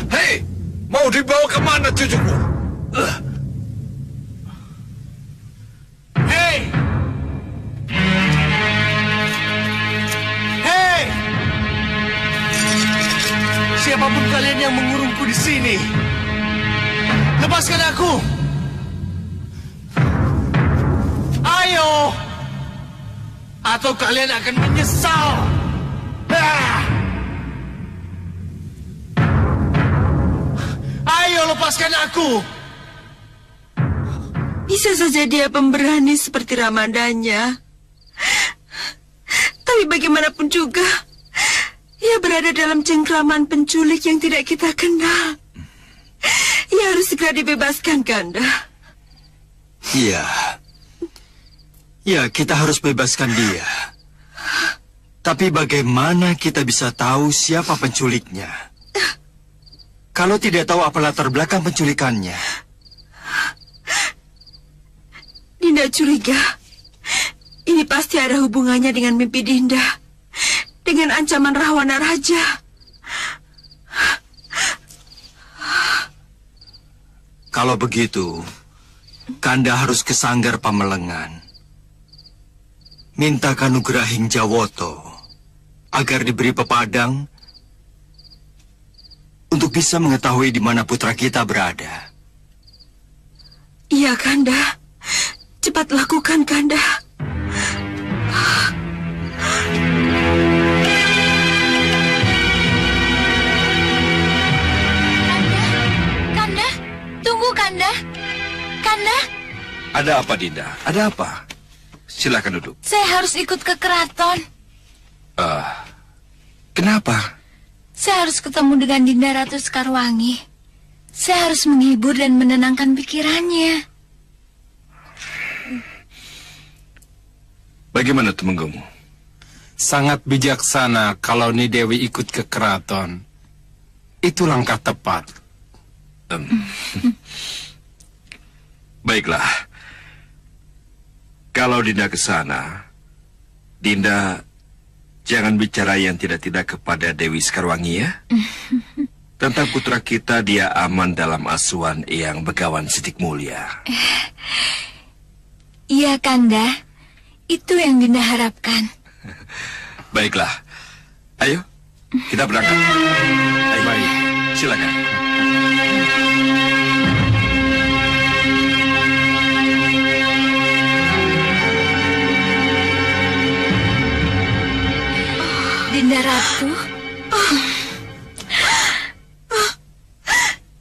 Hei, mau dibawa kemana cucuku? Hei! Hei! Siapapun kalian yang mengurungku di sini, lepaskan aku! Ayo! Atau kalian akan menyesal! Ayo, lepaskan aku! Bisa saja dia pemberani seperti Ramadanya. Tapi bagaimanapun juga, ia berada dalam cengkraman penculik yang tidak kita kenal. Ia harus segera dibebaskan, Kanda. Iya. Ya, kita harus bebaskan dia. Tapi bagaimana kita bisa tahu siapa penculiknya? Kalau tidak tahu apa latar belakang penculikannya. Dinda curiga. Ini pasti ada hubungannya dengan mimpi Dinda. Dengan ancaman Rahwana Raja. Kalau begitu, Kanda harus ke Sanggar Pamelengan. Minta Kanugrahing Jawoto agar diberi pepadang untuk bisa mengetahui di mana putra kita berada. Iya, Kanda. Cepat lakukan, Kanda. Kanda, tunggu, Kanda. Kanda. Ada apa, Dinda? Ada apa? Silakan duduk. Saya harus ikut ke keraton. Kenapa? Saya harus ketemu dengan Dinda Ratu Sekarwangi. Saya harus menghibur dan menenangkan pikirannya. Bagaimana Temenggung? Sangat bijaksana kalau Nidewi ikut ke keraton. Itu langkah tepat. Baiklah. Kalau Dinda ke sana, Dinda jangan bicara yang tidak-tidak kepada Dewi Sekarwangi ya. Tentang putra kita, dia aman dalam asuhan Eyang Begawan Sidik Mulia. Iya, Kanda. Itu yang Dinda harapkan. Baiklah. Ayo, kita berangkat. Ayo, baik. Silakan. Dinda Ratu.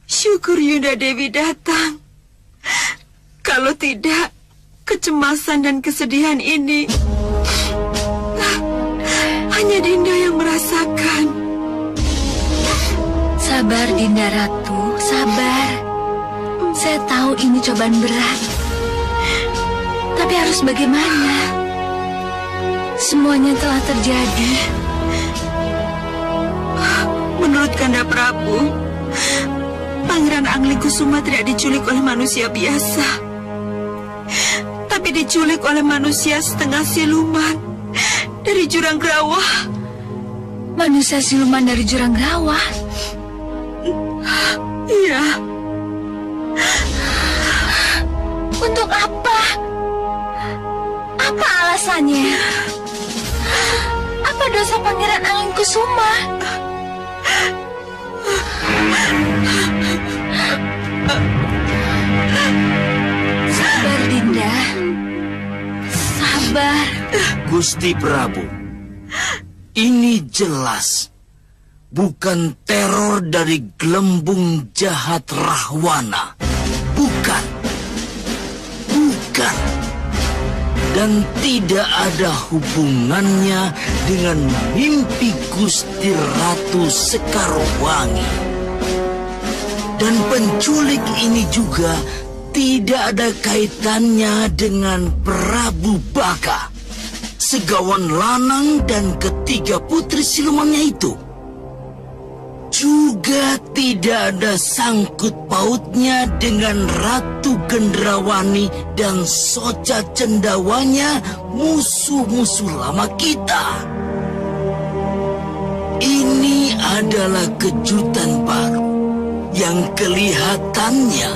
Syukur Yunda Dewi datang. Kalau tidak, kecemasan dan kesedihan ini hanya Dinda yang merasakan. Sabar, Dinda Ratu, sabar. Saya tahu ini cobaan berat. Tapi harus bagaimana? Semuanya telah terjadi. Menurut Kanda Prabu, Pangeran Anglikusuma tidak diculik oleh manusia biasa, tapi diculik oleh manusia setengah siluman dari Jurang Grawah. Manusia siluman dari Jurang Grawah? Iya. Untuk apa? Apa alasannya? Apa dosa Pangeran Anglikusuma? Sabar, Dinda. Sabar. Gusti Prabu, ini jelas bukan teror dari gelembung jahat Rahwana. Bukan. Bukan. Dan tidak ada hubungannya dengan mimpi Gusti Ratu Sekarwangi. Dan penculik ini juga tidak ada kaitannya dengan Prabu Baka, segawan lanang dan ketiga putri silumannya itu. Juga tidak ada sangkut pautnya dengan Ratu Gendrawani dan Soca Cendawanya, musuh-musuh lama kita. Ini adalah kejutan baru yang kelihatannya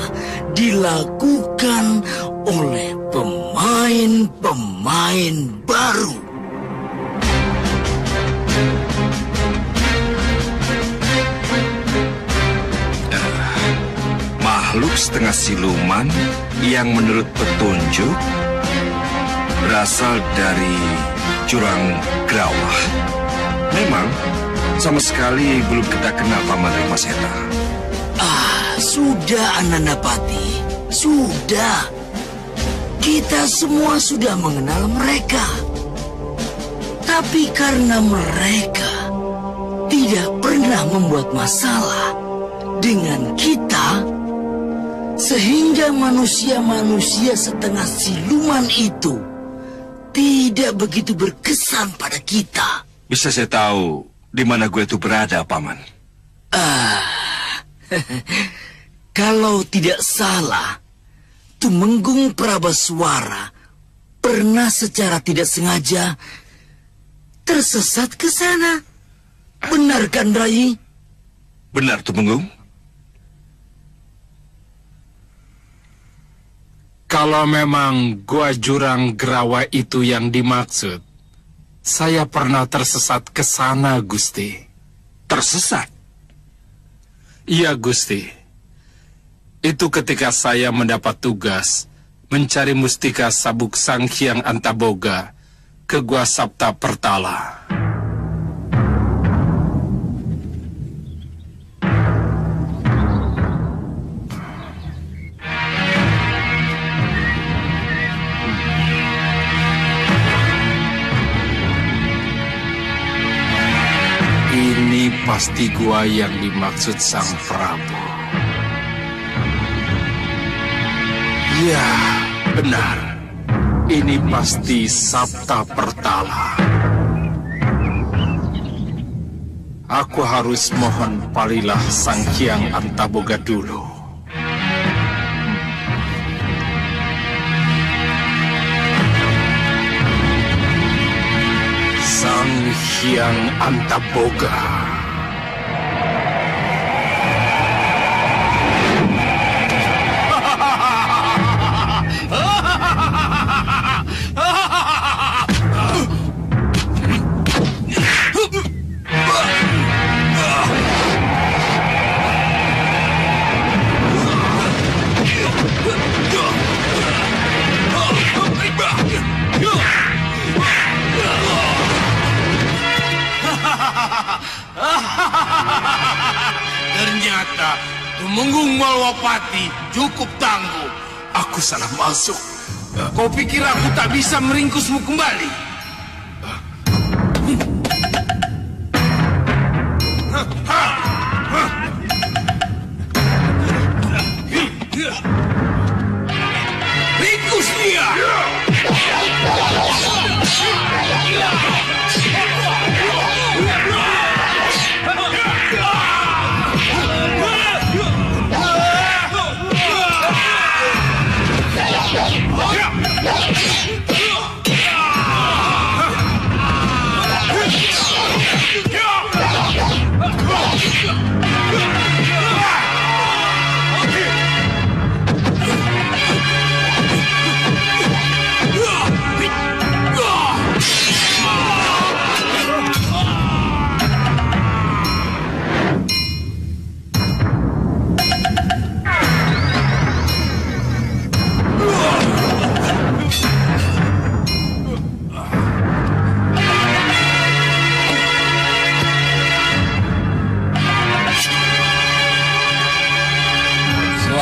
dilakukan oleh pemain-pemain baru. Makhluk setengah siluman yang menurut petunjuk berasal dari Jurang Grawah. Memang sama sekali belum kita kenal Paman Ramaseta. Sudah, Anandapati. Sudah. Kita semua sudah mengenal mereka. Tapi karena mereka tidak pernah membuat masalah dengan kita, sehingga manusia-manusia setengah siluman itu tidak begitu berkesan pada kita. Bisa saya tahu di mana gue itu berada, Paman? Kalau tidak salah, Tumenggung Prabaswara pernah secara tidak sengaja tersesat ke sana. Benar kan, Rai? Benar, Tumenggung. Kalau memang gua Jurang Grawa itu yang dimaksud, saya pernah tersesat ke sana, Gusti. Tersesat? Iya, Gusti. Itu ketika saya mendapat tugas mencari mustika sabuk Sang Hyang Antaboga ke Gua Sapta Pertala. Ini pasti gua yang dimaksud Sang Prabu. Ya, benar. Ini pasti Sapta Pertala. Aku harus mohon palilah Sang Hyang Antaboga dulu. Sang Hyang Antaboga. Ternyata Tumenggung Malwapati cukup tangguh. Aku salah masuk. Kau pikir aku tak bisa meringkusmu kembali? Ringkus dia!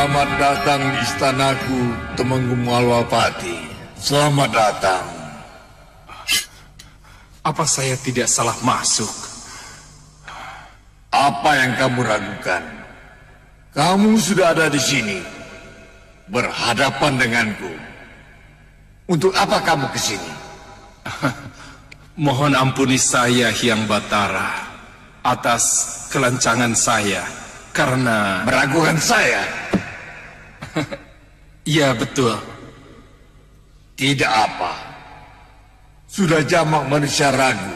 Selamat datang di istanaku, Tumenggung Malwapati. Selamat datang. Apa saya tidak salah masuk? Apa yang kamu ragukan? Kamu sudah ada di sini, berhadapan denganku. Untuk apa kamu ke sini? Mohon ampuni saya, Hyang Batara, atas kelancangan saya karena... Meragukan saya? Ya, betul. Tidak apa. Sudah jamak manusia ragu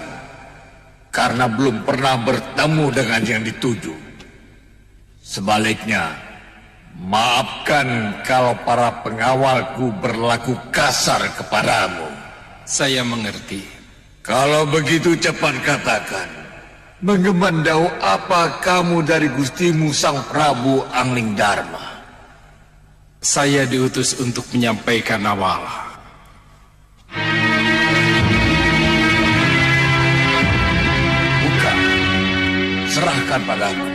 karena belum pernah bertemu dengan yang dituju. Sebaliknya, maafkan kalau para pengawalku berlaku kasar kepadamu. Saya mengerti. Kalau begitu cepat katakan, mengemandau apa kamu dari gustimu Sang Prabu Angling Dharma? Saya diutus untuk menyampaikan awal. Buka, serahkan padaku.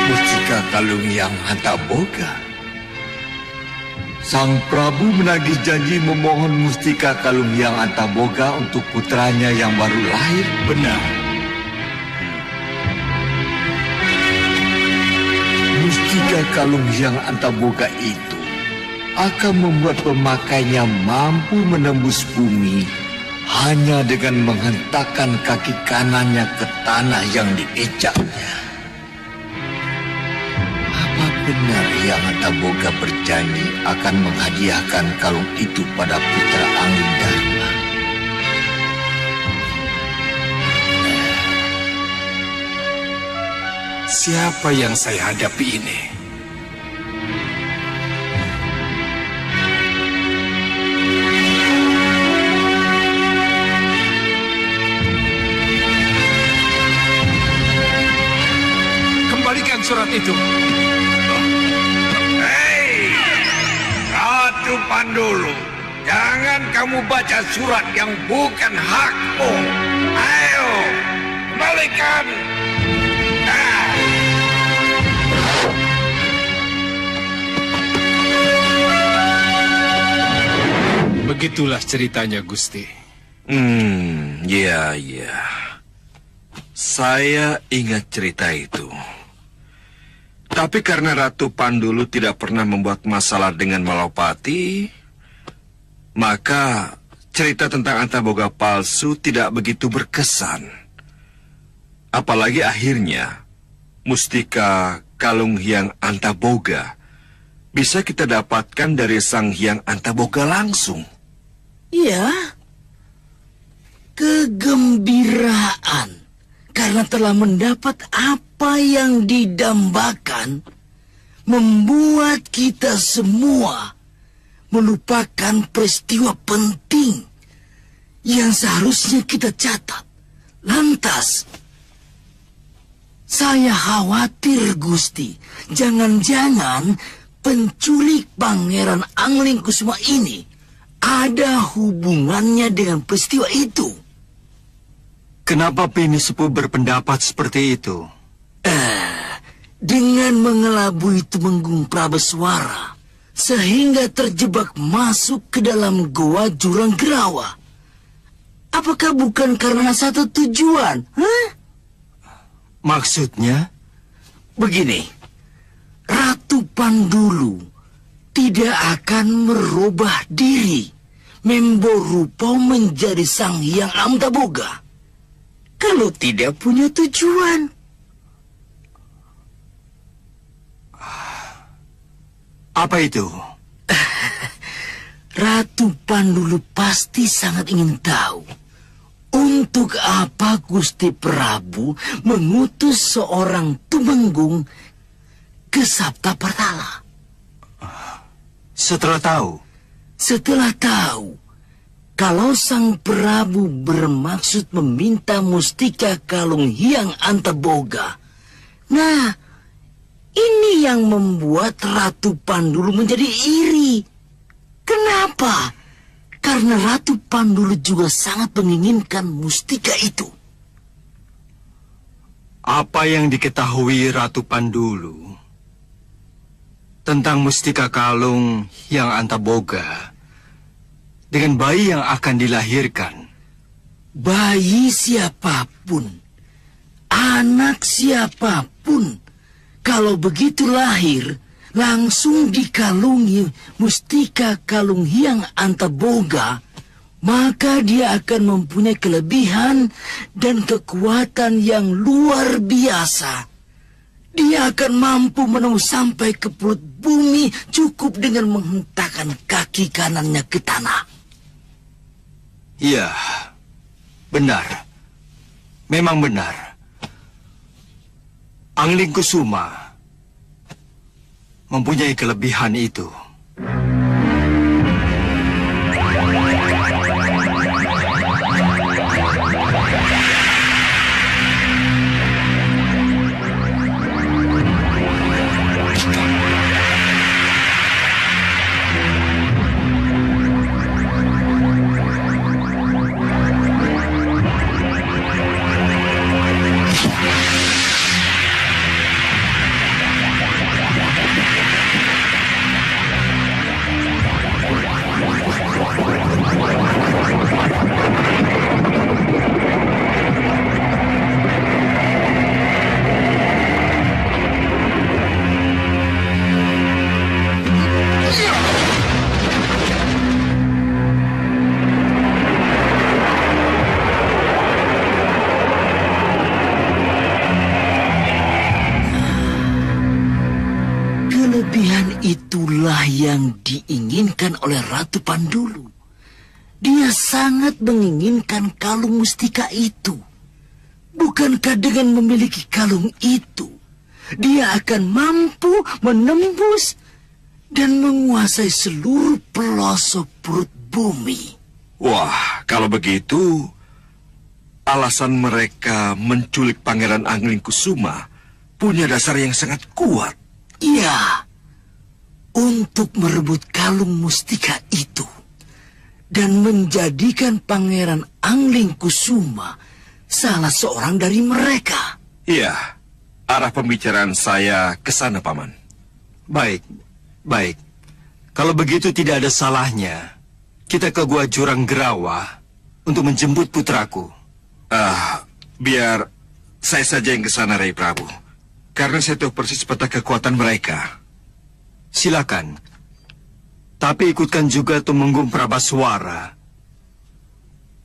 Mustika Kalung Hyang Antaboga. Sang Prabu menagih janji memohon Mustika Kalung Hyang Antaboga untuk putranya yang baru lahir. Benar. Mustika Kalung Hyang Antaboga itu akan membuat pemakainya mampu menembus bumi hanya dengan menghentakkan kaki kanannya ke tanah yang diinjaknya. Benar Hyang Antaboga berjanji akan menghadiahkan kalung itu pada putra Angling Dharma. Siapa yang saya hadapi ini? Kembalikan surat itu. Ratu Pandulu, jangan kamu baca surat yang bukan hakmu. Ayo, kembalikan. Begitulah ceritanya, Gusti. Ya. Saya ingat cerita itu. Tapi karena Ratu Pandulu tidak pernah membuat masalah dengan Malapati, maka cerita tentang Antaboga palsu tidak begitu berkesan. Apalagi akhirnya, Mustika Kalung Hyang Antaboga bisa kita dapatkan dari Sang Hyang Antaboga langsung. Ya, kegembiraan karena telah mendapat apa yang didambakan membuat kita semua melupakan peristiwa penting yang seharusnya kita catat. Lantas, saya khawatir, Gusti, jangan-jangan penculik Pangeran Angling Kusuma ini ada hubungannya dengan peristiwa itu. Kenapa Bini Sepuh berpendapat seperti itu? Dengan mengelabui Tumenggung Prabeswara sehingga terjebak masuk ke dalam goa Jurang Gerawa. Apakah bukan karena satu tujuan? Maksudnya? Begini, Ratu Pandulu tidak akan merubah diri, memborupa menjadi Sang Hyang Antaboga kalau tidak punya tujuan. Apa itu? Ratu Pandulu pasti sangat ingin tahu untuk apa Gusti Prabu mengutus seorang Tumenggung ke Saptapartala. Setelah tahu kalau Sang Prabu bermaksud meminta Mustika Kalung Hyang Antaboga. Nah, ini yang membuat Ratu Pandulu menjadi iri. Kenapa? Karena Ratu Pandulu juga sangat menginginkan mustika itu. Apa yang diketahui Ratu Pandulu tentang mustika kalung yang Antaboga dengan bayi yang akan dilahirkan? Bayi siapapun, anak siapapun, kalau begitu lahir, langsung dikalungi mustika kalung Hyang Antaboga, maka dia akan mempunyai kelebihan dan kekuatan yang luar biasa. Dia akan mampu menembus sampai ke perut bumi cukup dengan menghentakkan kaki kanannya ke tanah. Ya, benar. Memang benar. Angling Kusuma mempunyai kelebihan itu. Kelebihan itulah yang diinginkan oleh Ratu Pandulu. Dia sangat menginginkan kalung mustika itu. Bukankah dengan memiliki kalung itu, dia akan mampu menembus dan menguasai seluruh pelosok perut bumi? Wah, kalau begitu, alasan mereka menculik Pangeran Angling Kusuma punya dasar yang sangat kuat. Iya, untuk merebut kalung mustika itu dan menjadikan Pangeran Angling Kusuma salah seorang dari mereka. Iya, arah pembicaraan saya ke sana, Paman. Baik, baik. Kalau begitu tidak ada salahnya kita ke Gua Jurang Gerawa untuk menjemput putraku. Biar saya saja yang ke sana, Rai Prabu. Karena saya tahu persis peta kekuatan mereka. Silakan. Tapi ikutkan juga Tumenggung Prabaswara.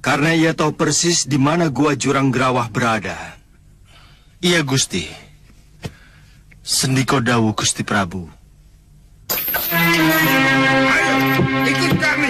Karena ia tahu persis di mana Gua Jurang Gerawah berada. Iya, Gusti. Sendiko dawuh Gusti Prabu. Ayo, ikut kami.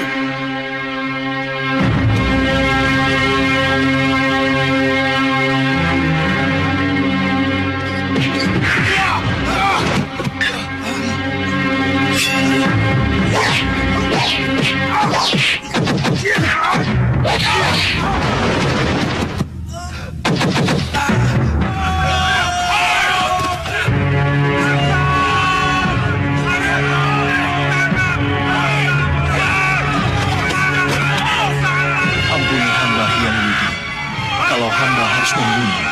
Ampuni hamba Hyang Widi, kalau hamba harus membunuh.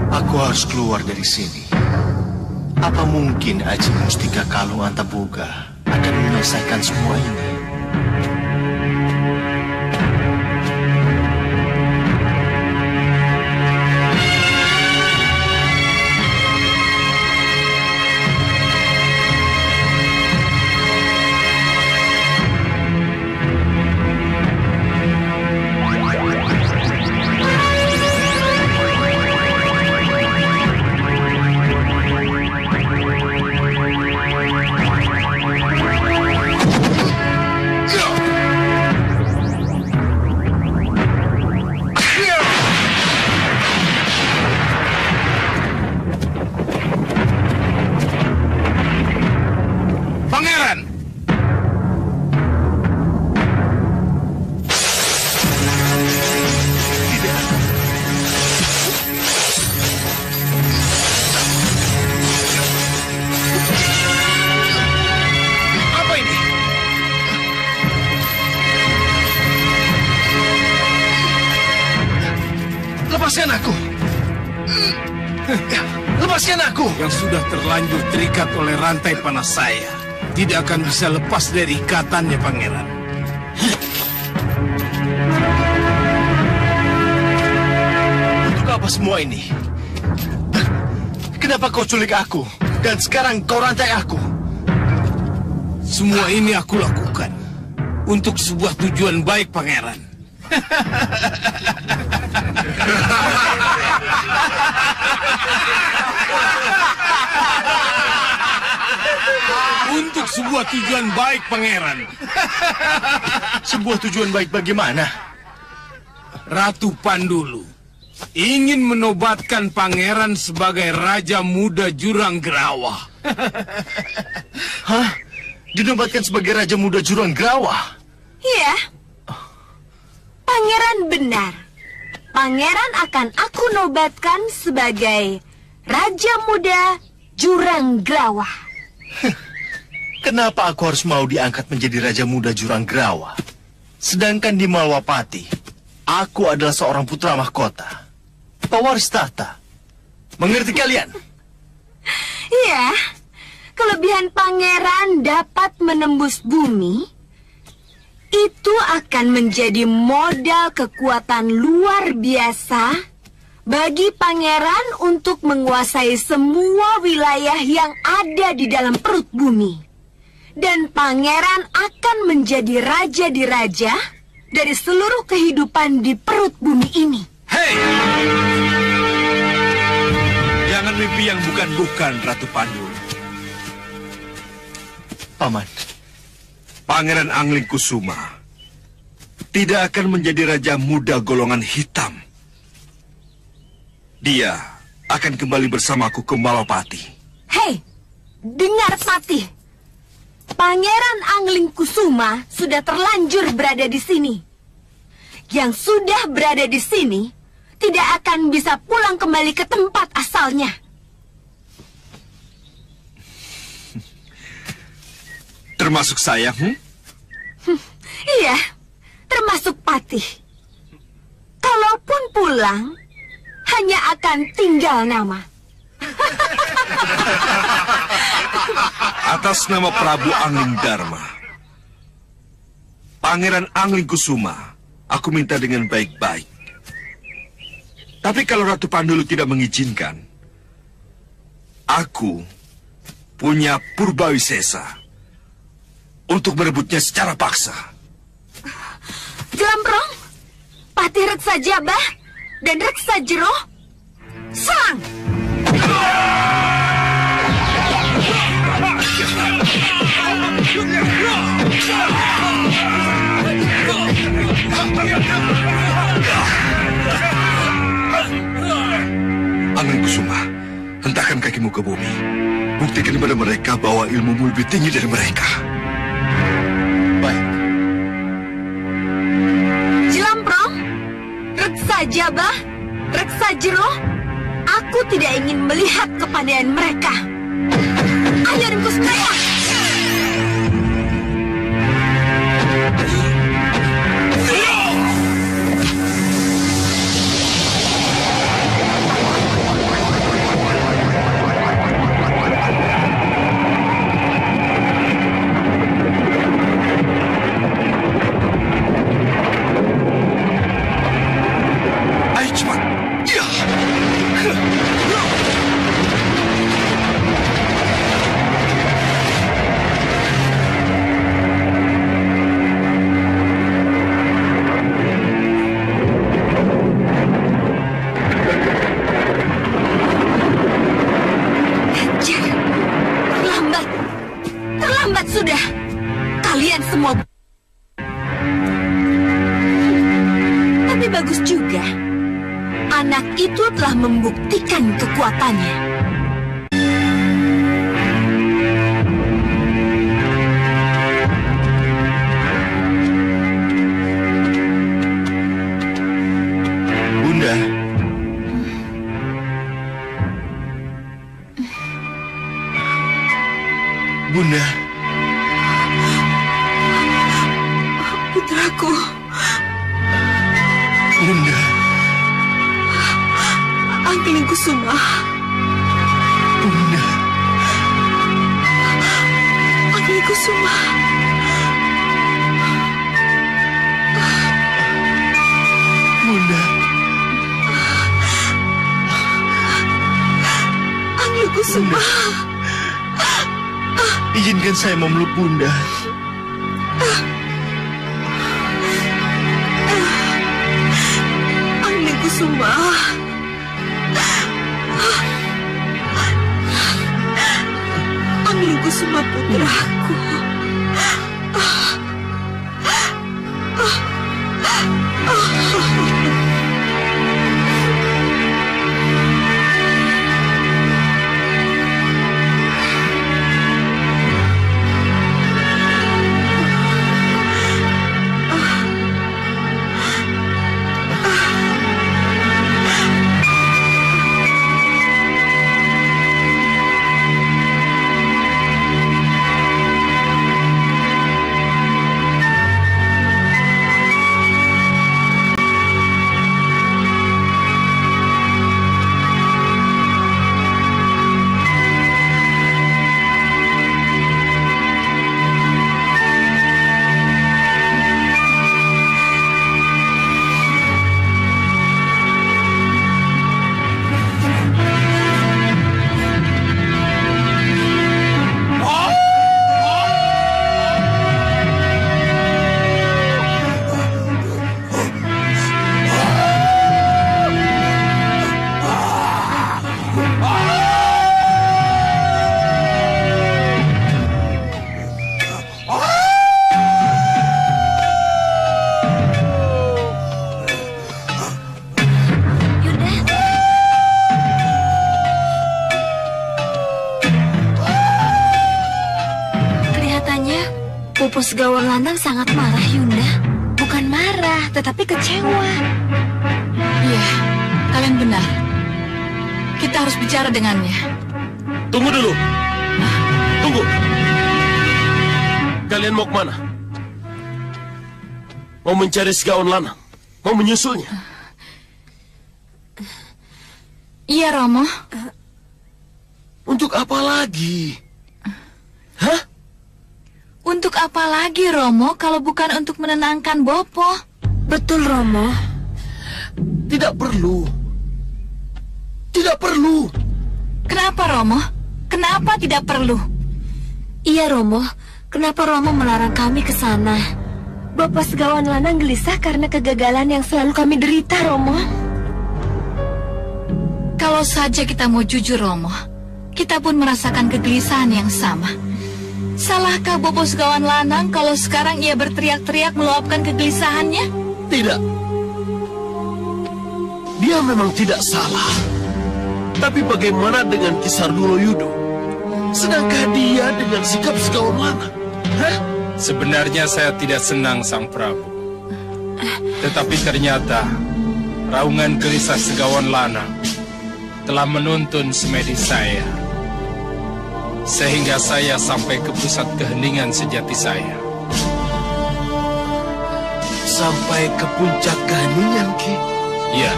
Aku harus keluar dari sini. Apa mungkin Aji Mustika Kalung Antaboga akan menyelesaikan semua ini? lepaskan aku. Lepaskan aku. Yang sudah terlanjur terikat oleh rantai panas saya tidak akan bisa lepas dari ikatannya, Pangeran. Untuk apa semua ini? Kenapa kau culik aku? Dan sekarang kau rantai aku? Semua ini aku lakukan untuk sebuah tujuan baik, Pangeran. Untuk sebuah tujuan baik, Pangeran. Sebuah tujuan baik bagaimana? Ratu Pandulu ingin menobatkan Pangeran sebagai Raja Muda Jurang Grawah. Hah? Dinobatkan sebagai Raja Muda Jurang Grawah? Iya. Pangeran benar. Pangeran akan aku nobatkan sebagai Raja Muda Jurang Grawah. Kenapa aku harus mau diangkat menjadi Raja Muda Jurang Grawah? Sedangkan di Malwapati, aku adalah seorang putra mahkota, pewaris tahta. Mengerti kalian? Iya. Kelebihan pangeran dapat menembus bumi. Itu akan menjadi modal kekuatan luar biasa bagi pangeran untuk menguasai semua wilayah yang ada di dalam perut bumi. Dan pangeran akan menjadi raja di raja dari seluruh kehidupan di perut bumi ini. Hei! Jangan mimpi yang bukan-bukan, Ratu Pandulu. Paman. Pangeran Angling Kusuma tidak akan menjadi raja muda golongan hitam. Dia akan kembali bersamaku ke Malwapati. Hei, dengar Patih. Pangeran Angling Kusuma sudah terlanjur berada di sini. Yang sudah berada di sini tidak akan bisa pulang kembali ke tempat asalnya. Termasuk saya, Iya, termasuk Patih. Kalaupun pulang, hanya akan tinggal nama. Atas nama Prabu Angling Dharma, Pangeran Angling Kusuma, aku minta dengan baik-baik. Tapi kalau Ratu Pandulu tidak mengizinkan, aku punya Purbawisesa untuk merebutnya secara paksa. Jelamprong, Patih Reksa Jabah dan Reksa Jero, serang! Angling Kusuma, hentakkan kakimu ke bumi. Buktikan kepada mereka bahwa ilmumu lebih tinggi dari mereka. Baik. Jelamprong, Reksa Jabah, Reksa Jero, aku tidak ingin melihat kepandaian mereka. Ayo ringkus mereka! Ayo cepat! Ya! Terlambat sudah. Kalian semua. Tapi bagus juga. Anak itu telah membuktikan kekuatannya. Bunda. Bunda. Putraku. Bunda. Angling Kusuma. Bunda. Angling Kusuma. Bunda. Angling Kusuma. Izinkan saya memeluk Bunda. Angling Kusuma. Angling Kusuma putraku. Pupus Gawon Lanang sangat marah, Yunda. Bukan marah, tetapi kecewa. Iya, kalian benar. Kita harus bicara dengannya. Tunggu dulu. Tunggu. Kalian mau kemana? Mau mencari si Gawon Lanang? Mau menyusulnya? Iya, Romo. Untuk apa lagi? Hah? Untuk apa lagi, Romo, kalau bukan untuk menenangkan Bopo? Betul, Romo. Tidak perlu. Tidak perlu. Kenapa, Romo? Kenapa tidak perlu? Iya, Romo. Kenapa Romo melarang kami ke sana? Bapak Segawan Lanang gelisah karena kegagalan yang selalu kami derita, Romo. Kalau saja kita mau jujur, Romo, kita pun merasakan kegelisahan yang sama. Salahkah Bopo Segawan Lanang kalau sekarang ia berteriak-teriak meluapkan kegelisahannya? Tidak. Dia memang tidak salah. Tapi bagaimana dengan Kisar Dulo Yudo? Sedangkan dia dengan sikap Segawan Lanang? Hah? Sebenarnya saya tidak senang, Sang Prabu. Tetapi ternyata raungan gelisah Segawan Lanang telah menuntun semedi saya. Sehingga saya sampai ke pusat keheningan sejati saya. Sampai ke puncak keheningan, Ki? Ya.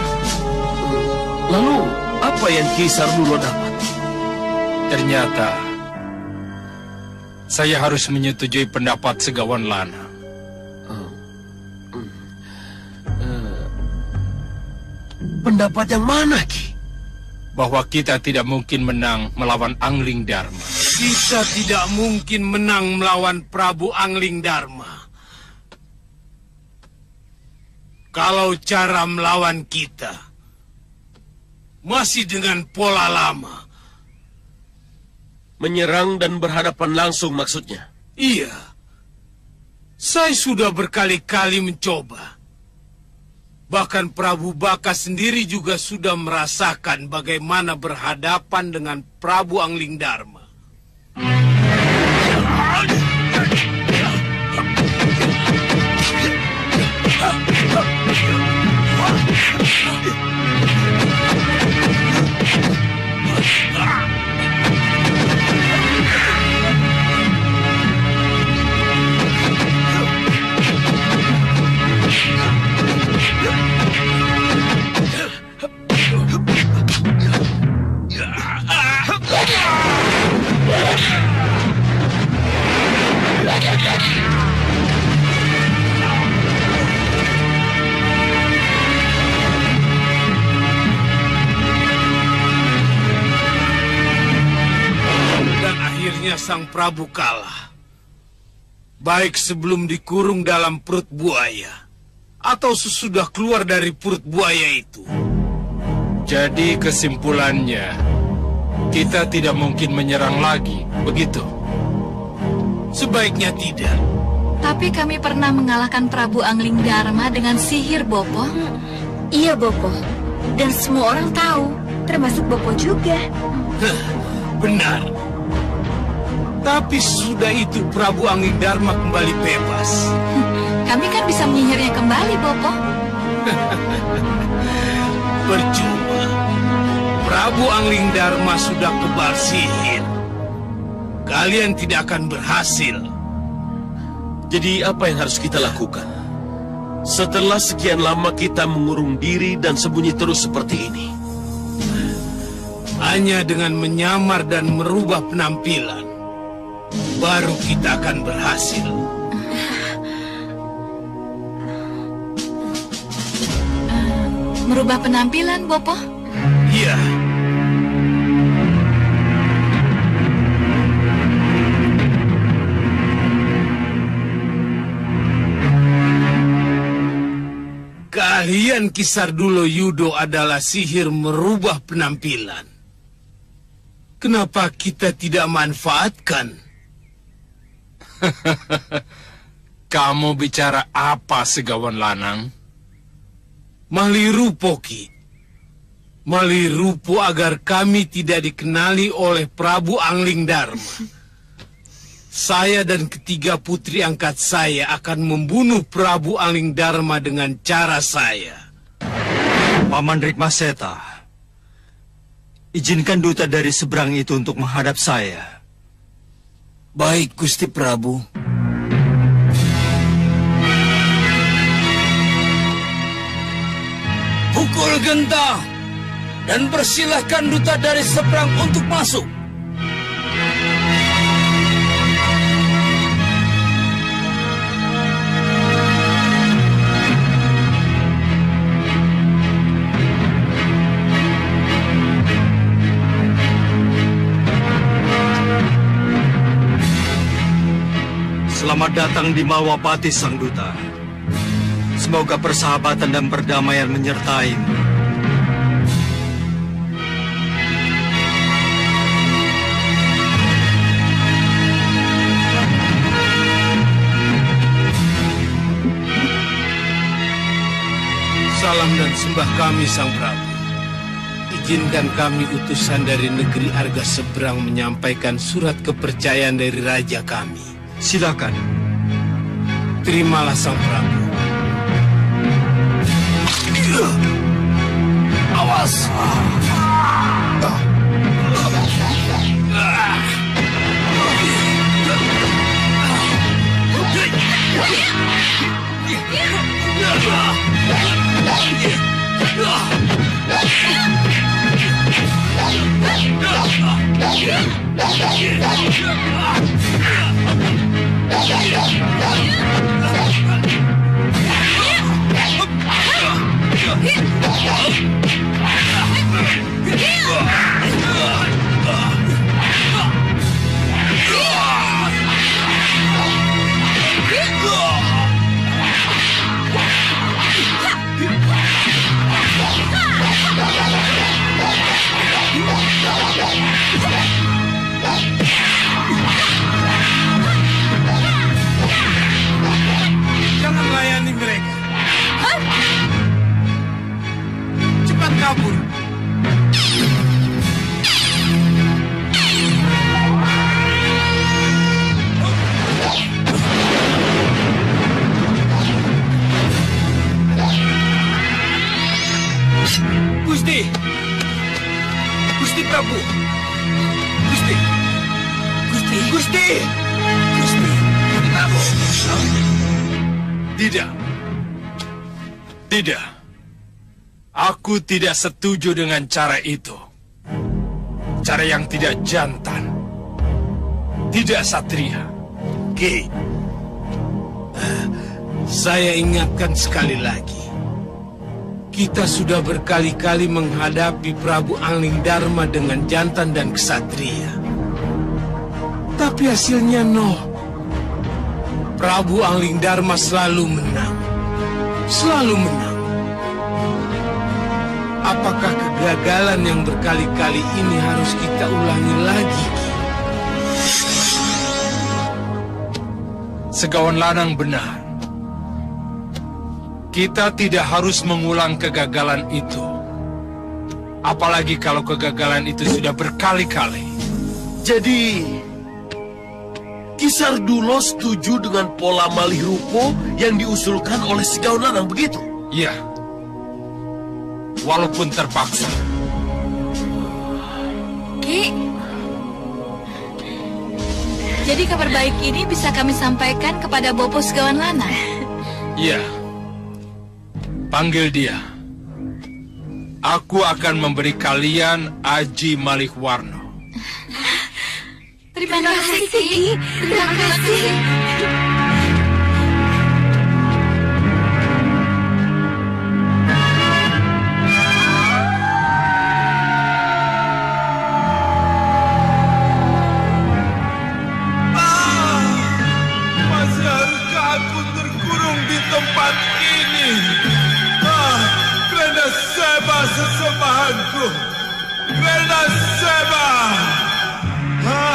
Lalu, apa yang Ki Sardulo dapat? Ternyata, saya harus menyetujui pendapat Segawan Lanang. Pendapat yang mana, Ki? Bahwa kita tidak mungkin menang melawan Angling Dharma. Kita tidak mungkin menang melawan Prabu Angling Dharma. Kalau cara melawan kita masih dengan pola lama. Menyerang dan berhadapan langsung maksudnya? Iya. Saya sudah berkali-kali mencoba. Bahkan Prabu Baka sendiri juga sudah merasakan bagaimana berhadapan dengan Prabu Angling Dharma. Sang Prabu kalah, baik sebelum dikurung dalam perut buaya atau sesudah keluar dari perut buaya itu. Jadi kesimpulannya, kita tidak mungkin menyerang lagi, begitu? Sebaiknya tidak. Tapi kami pernah mengalahkan Prabu Angling Dharma dengan sihir, Bopo. Iya, Bopo. Dan semua orang tahu, termasuk Bopo juga. Benar. Tapi sudah itu Prabu Angling Dharma kembali bebas. Kami kan bisa menyihirnya kembali, Bopo. Percuma. Prabu Angling Dharma sudah kebal sihir. Kalian tidak akan berhasil. Jadi apa yang harus kita lakukan? Setelah sekian lama kita mengurung diri dan sembunyi terus seperti ini. Hanya dengan menyamar dan merubah penampilan, baru kita akan berhasil. Merubah penampilan, Bopo? Iya. Keahlian Kisardulo Yudo adalah sihir merubah penampilan. Kenapa kita tidak manfaatkan? Kamu bicara apa, Segawan Lanang? Malirupo, Ki. Malirupo agar kami tidak dikenali oleh Prabu Angling Dharma. Saya dan ketiga putri angkat saya akan membunuh Prabu Angling Dharma dengan cara saya. Paman Rikmaseta, izinkan duta dari seberang itu untuk menghadap saya. Baik, Gusti Prabu. Pukul genta dan persilahkan duta dari seberang untuk masuk. Selamat datang di Malwapati, Sang Duta. Semoga persahabatan dan perdamaian menyertaimu. Salam dan sembah kami, Sang Prabu. Izinkan kami utusan dari negeri Arga Seberang menyampaikan surat kepercayaan dari raja kami. Silakan. Terimalah, Sang Prabu. Awas! Jangan layani mereka. Cepat kabur. Gusti! Gusti Prabu! Gusti! Gusti! Gusti! Gusti! Prabu! Tidak. Tidak. Aku tidak setuju dengan cara itu. Cara yang tidak jantan. Tidak satria. Ki, saya ingatkan sekali lagi. Kita sudah berkali-kali menghadapi Prabu Angling Dharma dengan jantan dan ksatria. Tapi hasilnya nol. Prabu Anglingdarma selalu menang. Selalu menang. Apakah kegagalan yang berkali-kali ini harus kita ulangi lagi? Segawan Lanang benar. Kita tidak harus mengulang kegagalan itu. Apalagi kalau kegagalan itu sudah berkali-kali. Jadi, Ki Sardulo setuju dengan pola malih rupo yang diusulkan oleh Segawan Lanang, begitu? Iya. Walaupun terpaksa. Ki, jadi kabar baik ini bisa kami sampaikan kepada Bopo Segawan Lanang? Iya. Panggil dia. Aku akan memberi kalian Aji Malihwarno. Terima kasih, Ki. Terima kasih. Masih haruskah aku terkurung di tempat ini? Grenda Seba sesembahanku. Grenda Seba.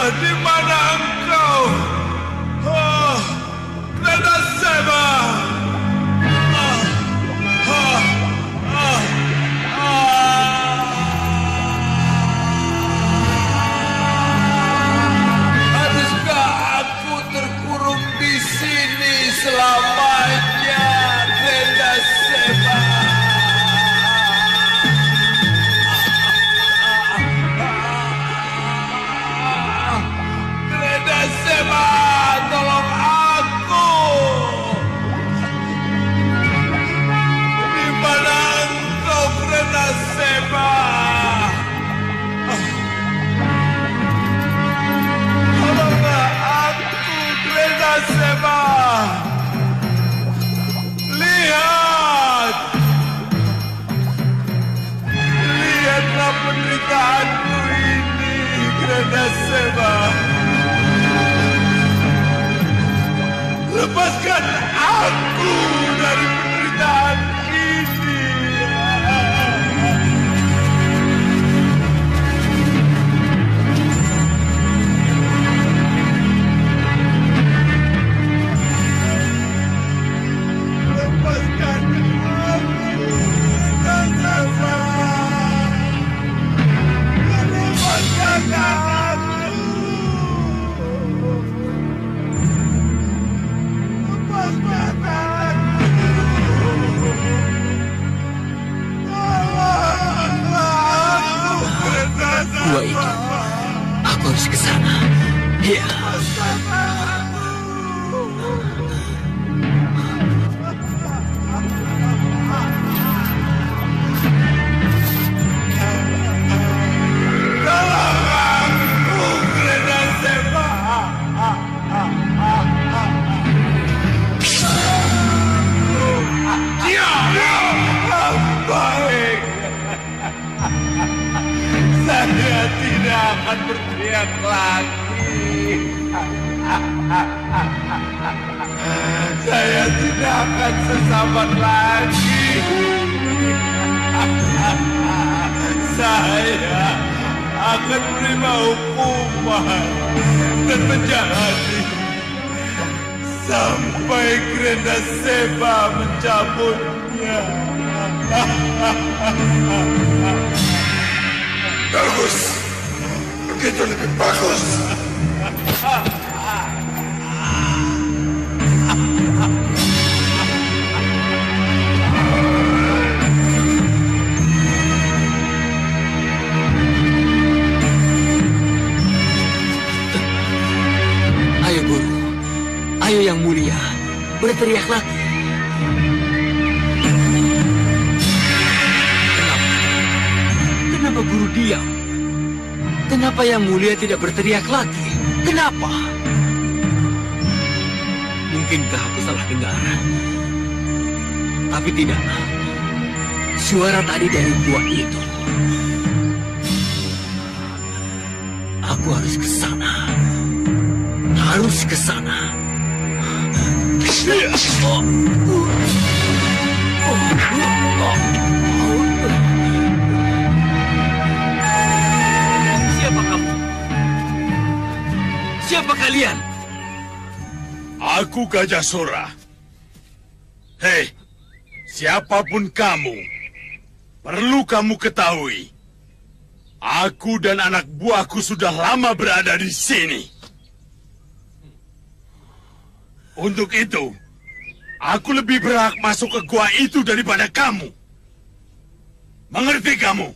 Di mana engkau? Grenda Seba. Haruskah aku terkurung di sini selamanya, Grenda Seba? Grenda Seba, tolong aku. Di mana engkau, Grenda Seba? Tolonglah aku, Grenda Seba. Lihat. Lihatlah penderitaanku ini, Grenda Seba. Lepaskan aku dari penderitaan ini. Lepaskan aku, Seba. Lepaskan aku. Gua itu, aku harus ke sana. Ya. Baik. Saya tidak akan berteriak lagi. Saya tidak akan sesabar lagi. Saya akan menerima hukuman dan menjalani sampai Grenda Seba mencabutnya. Bagus. Begitu lebih bagus. Ayo guru, ayo yang mulia, berteriak lagi. Kenapa guru diam? Kenapa yang mulia tidak berteriak lagi? Kenapa? Mungkinkah aku salah dengar? Tapi tidak. Suara tadi dari gua itu. Aku harus ke sana. harus ke sana. Siapa kamu? Siapa kalian? Aku Gajah Sora. Hei, siapapun kamu, perlu kamu ketahui, aku dan anak buahku sudah lama berada di sini. Untuk itu, aku lebih berhak masuk ke gua itu daripada kamu. Mengerti kamu?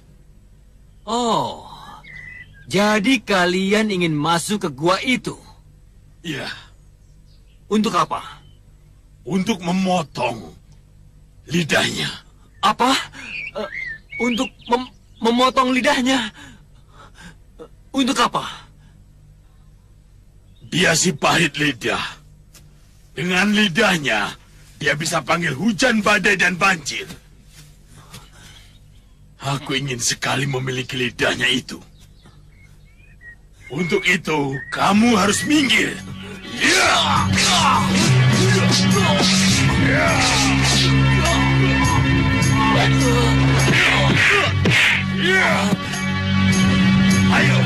Oh, jadi kalian ingin masuk ke gua itu? Iya. Untuk apa? Untuk memotong lidahnya. Apa? Untuk memotong lidahnya? Untuk apa? Dia si pahit lidah. Dengan lidahnya, dia bisa panggil hujan, badai, dan banjir. Aku ingin sekali memiliki lidahnya itu. Untuk itu, kamu harus minggir. Ayo.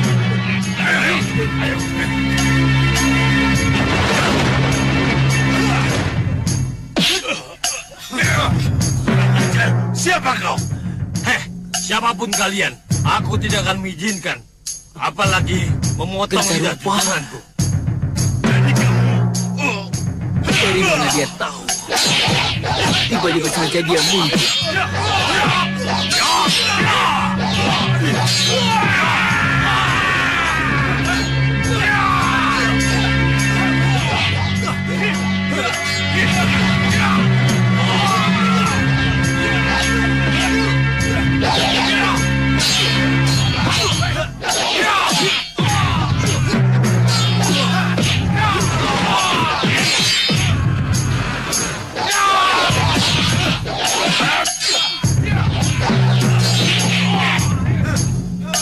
Siapa kau? Siapapun kalian, aku tidak akan mengizinkan. Apalagi memotong lidah junjunganku. Dari mana dia tahu? Tiba-tiba saja dia muncul.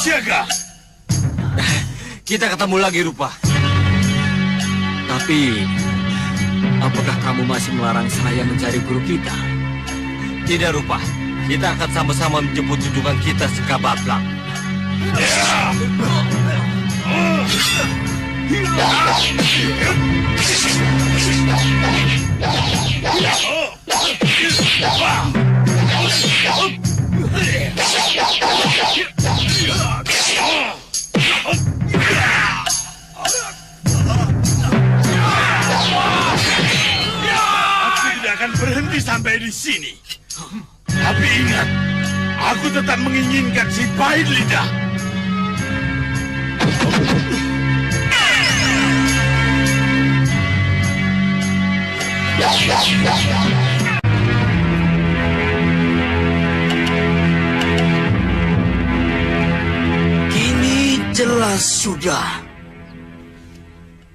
Siaga. Kita ketemu lagi, Rupa. Tapi, apakah kamu masih melarang saya mencari guru kita? Tidak, Rupa. Kita akan sama-sama menjemput junjungan kita sekabablang. Aku tidak akan berhenti sampai di sini. Tapi ingat, aku tetap menginginkan si pahit lidah. Kini jelas sudah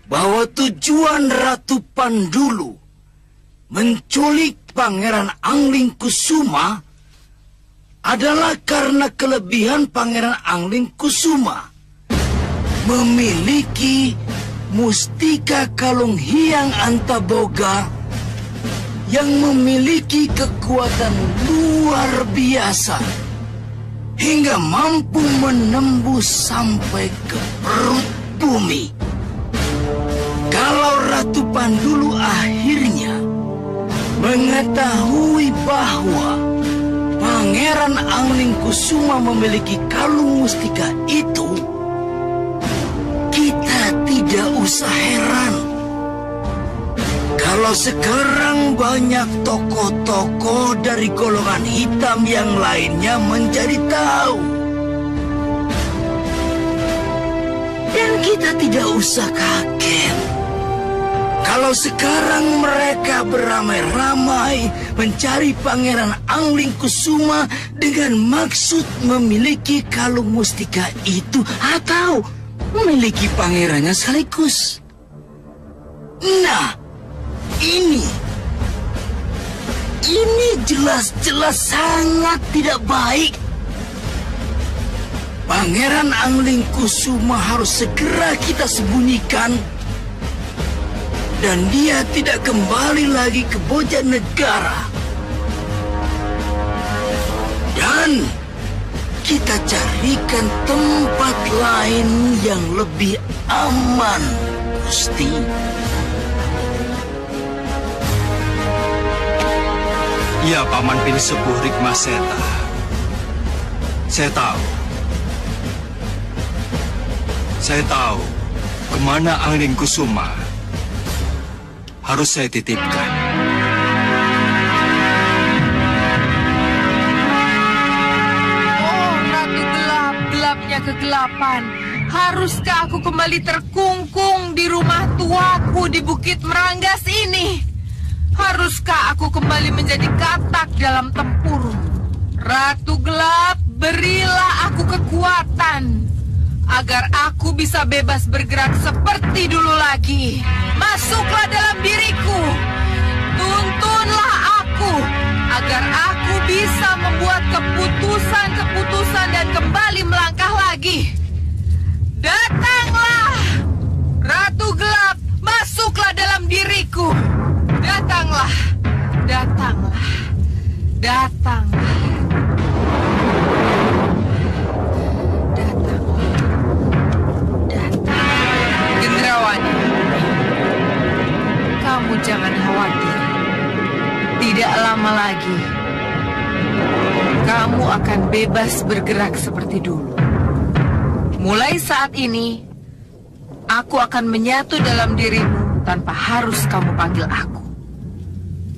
bahwa tujuan Ratu Pandulu menculik Pangeran Angling Kusuma adalah karena kelebihan Pangeran Angling Kusuma memiliki mustika kalung Hyang Antaboga yang memiliki kekuatan luar biasa hingga mampu menembus sampai ke perut bumi. Kalau Ratu Pandulu akhirnya mengetahui bahwa Pangeran Angling Kusuma memiliki kalung mustika itu, kita tidak usah heran kalau sekarang banyak tokoh-tokoh dari golongan hitam yang lainnya menjadi tahu. Dan kita tidak usah kaget kalau sekarang mereka beramai-ramai mencari Pangeran Angling Kusuma dengan maksud memiliki kalung mustika itu atau memiliki pangerannya sekaligus. Nah, ini jelas-jelas sangat tidak baik. Pangeran Angling Kusuma harus segera kita sembunyikan dan dia tidak kembali lagi ke Bojanegara. Dan kita carikan tempat lain yang lebih aman, Gusti. Ya, Paman Pinsepuh Rikmaseta. Saya tahu kemana Angling Kusuma harus saya titipkan. Oh, Ratu Gelap, gelapnya kegelapan. Haruskah aku kembali terkungkung di rumah tuaku di Bukit Meranggas ini? Haruskah aku kembali menjadi katak dalam tempurung? Ratu Gelap, berilah aku kekuatan agar aku bisa bebas bergerak seperti dulu lagi. Masuklah dalam diriku, tuntunlah aku agar aku bisa membuat keputusan-keputusan dan kembali melangkah lagi. Datanglah, Ratu Gelap, masuklah dalam diriku. Datanglah, datanglah, datanglah. Gendrawani, kamu jangan khawatir. Tidak lama lagi, kamu akan bebas bergerak seperti dulu. Mulai saat ini, aku akan menyatu dalam dirimu tanpa harus kamu panggil aku.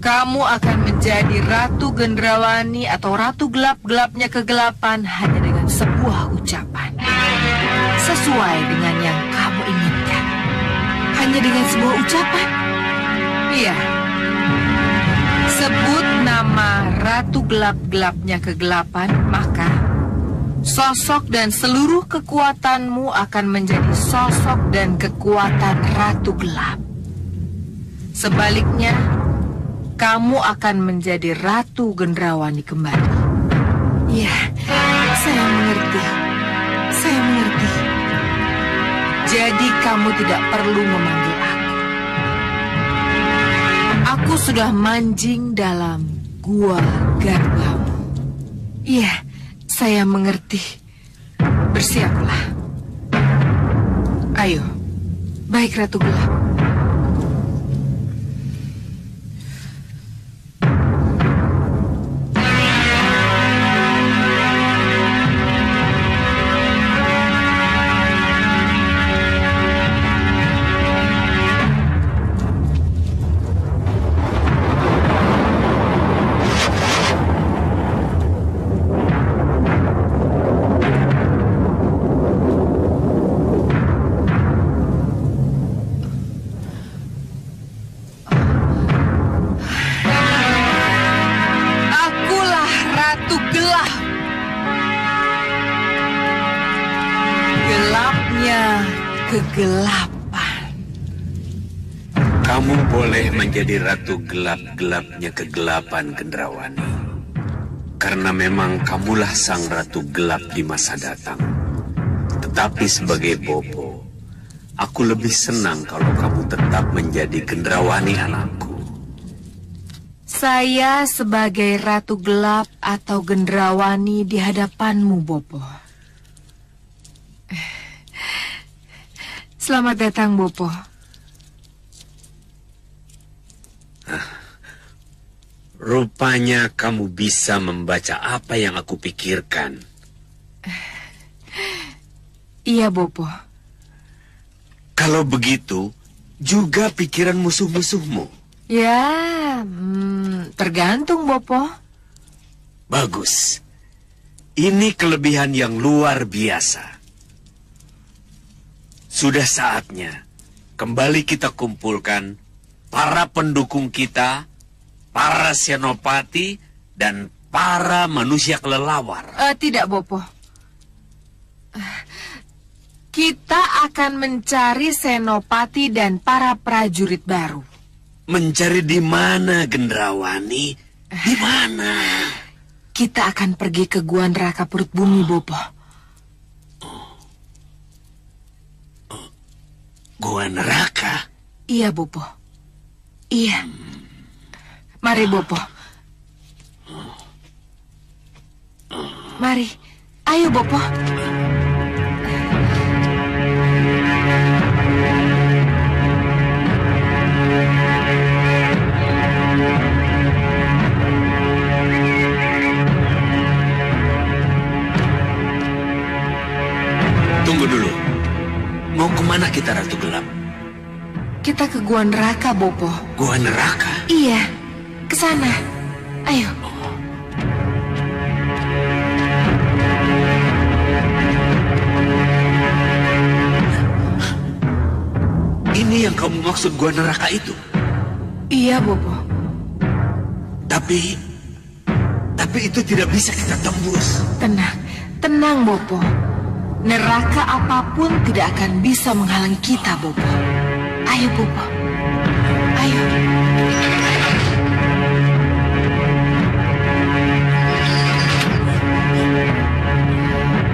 Kamu akan menjadi Ratu Gendrawani atau Ratu Gelap-gelapnya kegelapan hanya dengan sebuah ucapan. Sesuai dengan yang kamu inginkan. Hanya dengan sebuah ucapan. Iya. Sebut nama Ratu Gelap-gelapnya kegelapan, maka sosok dan seluruh kekuatanmu akan menjadi sosok dan kekuatan Ratu Gelap. Sebaliknya, kamu akan menjadi Ratu Gendrawani kembali. Ya, saya mengerti. Saya mengerti. Jadi kamu tidak perlu memanggil aku. Aku sudah manjing dalam gua garbamu. Iya, saya mengerti. Bersiaplah. Ayo. Baik, Ratu Gelap. Kegelapan. Kamu boleh menjadi Ratu Gelap-gelapnya kegelapan, Gendrawani. Karena memang kamulah sang Ratu Gelap di masa datang. Tetapi sebagai Bopo, aku lebih senang kalau kamu tetap menjadi Gendrawani anakku. Saya sebagai Ratu Gelap atau Gendrawani di hadapanmu, Bopo. Selamat datang, Bopo. Rupanya kamu bisa membaca apa yang aku pikirkan. Iya, Bopo. Kalau begitu, juga pikiran musuh-musuhmu. Ya, tergantung, Bopo. Bagus. Ini kelebihan yang luar biasa. Sudah saatnya kembali kita kumpulkan para pendukung kita, para senopati, dan para manusia kelelawar. Tidak, Bopo. Kita akan mencari senopati dan para prajurit baru. Mencari di mana, Gendrawani? Di mana? Kita akan pergi ke Gua Neraka Perut Bumi, Bopo. Gua Neraka? Iya, Bopo. Iya. Mari, Bopo. Mari. Ayo, Bopo. Tunggu dulu. Mau kemana kita, Ratu Gelap? Kita ke Gua Neraka, Bopo. Gua Neraka? Iya, ke sana. Ayo. Ini yang kamu maksud Gua Neraka itu? Iya, Bopo. Tapi itu tidak bisa kita tembus. Tenang, Bopo. Neraka apapun tidak akan bisa menghalangi kita, Bopo. Ayo, Bopo. Ayo.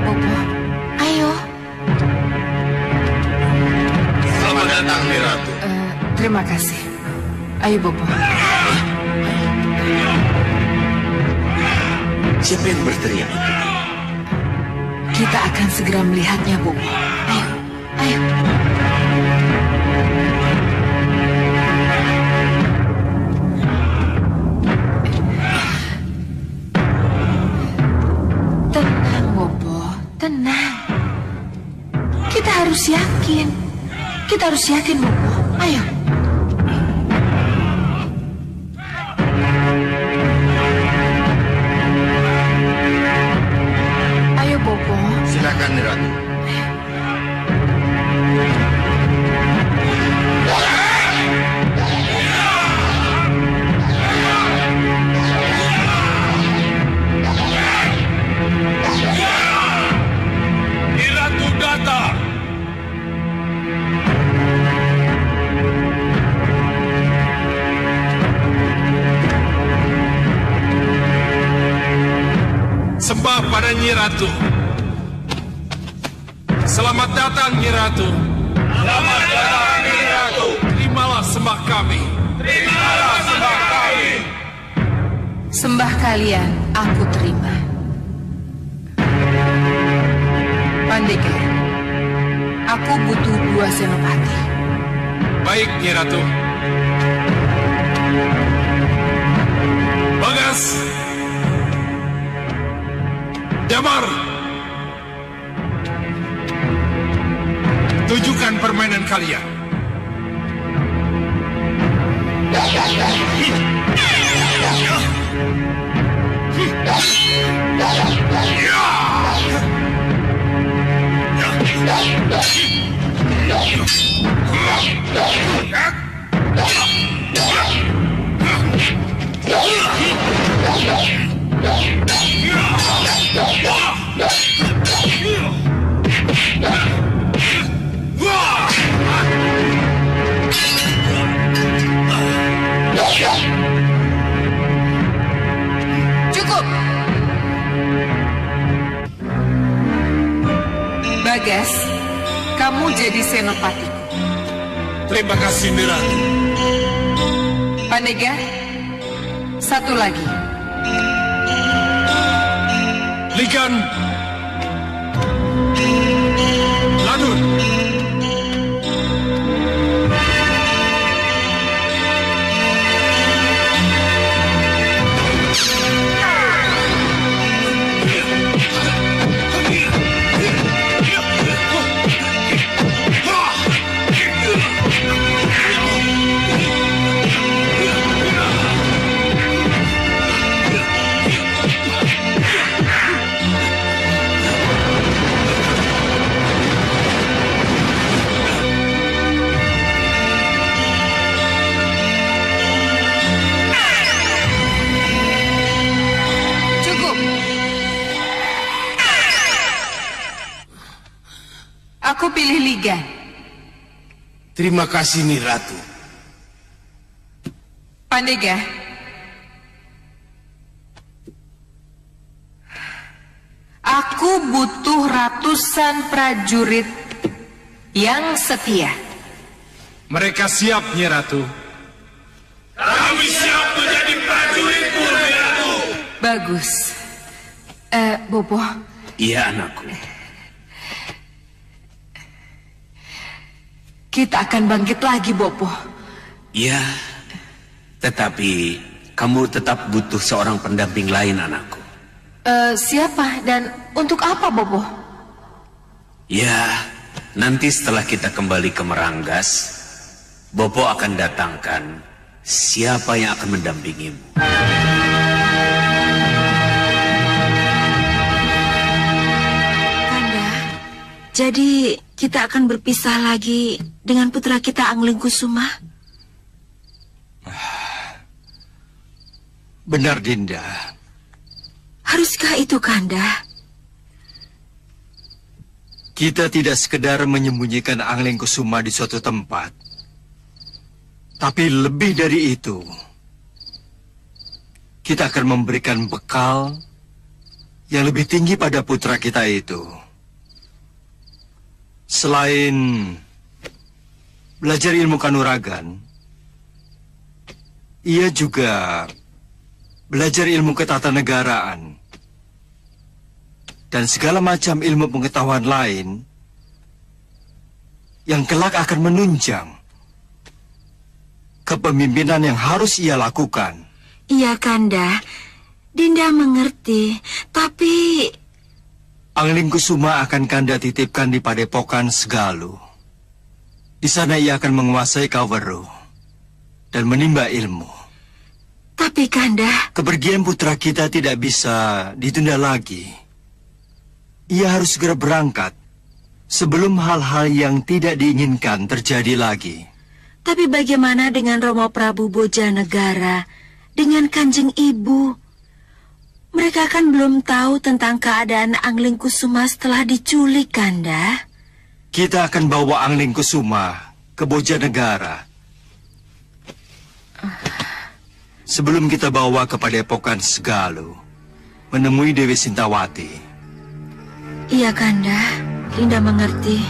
Bopo, ayo. Selamat datang, Ratu. Terima kasih. Ayo, Bopo. Siapa yang berteriak? Kita akan segera melihatnya, Bopo. Ayo, ayo. Tenang, Bopo. Tenang. Kita harus yakin. Kita harus yakin, Bopo. Ayo. Ayo, Bopo. Silakan, Ratu. Ratu datang. Sembah pada Nyi Ratu. Selamat datang, Nyi Ratu. Selamat datang, Nyi Ratu. Terimalah sembah kami. Terimalah sembah kami. Sembah kalian aku terima. Pandega, aku butuh 2 senopati. Baik, Nyi Ratu. Bagas, Damar, tunjukkan permainan kalian. Cukup. Bagas, kamu jadi senopatiku. Terima kasih, Nyi Ratu. Pandega, satu lagi. Ligan, Ladun. Aku pilih Ligan. Terima kasih, Nyi Ratu. Pandega, aku butuh ratusan prajurit yang setia. Mereka siap, Nyi Ratu. Bagus. Bopo. Iya, anakku. Kita akan bangkit lagi, Bopo. Iya, tetapi kamu tetap butuh seorang pendamping lain, anakku. Siapa dan untuk apa, Bopo? Ya, nanti setelah kita kembali ke Meranggas, Bopo akan datangkan siapa yang akan mendampingimu. Kanda, jadi kita akan berpisah lagi dengan putra kita Angling Kusuma? Benar, Dinda. Haruskah itu, Kanda? Kita tidak sekedar menyembunyikan Angling Kusuma di suatu tempat. Tapi lebih dari itu, kita akan memberikan bekal yang lebih tinggi pada putra kita itu. Selain belajar ilmu kanuragan, ia juga belajar ilmu ketatanegaraan dan segala macam ilmu pengetahuan lain yang kelak akan menunjang kepemimpinan yang harus ia lakukan. Iya, Kanda. Dinda mengerti, tapi Angling Kusuma akan Kanda titipkan di Padepokan Segalu. Di sana ia akan menguasai Kaweru dan menimba ilmu. Tapi, Kanda, kepergian putra kita tidak bisa ditunda lagi. Ia harus segera berangkat sebelum hal-hal yang tidak diinginkan terjadi lagi. Tapi bagaimana dengan Romo Prabu Bojanegara, dengan Kanjeng Ibu? Mereka kan belum tahu tentang keadaan Angling Kusuma setelah diculik, Kanda. Kita akan bawa Angling Kusuma ke Bojanegara. Sebelum kita bawa ke Padepokan Segalu, menemui Dewi Sintawati. Iya, Kanda. Dinda mengerti.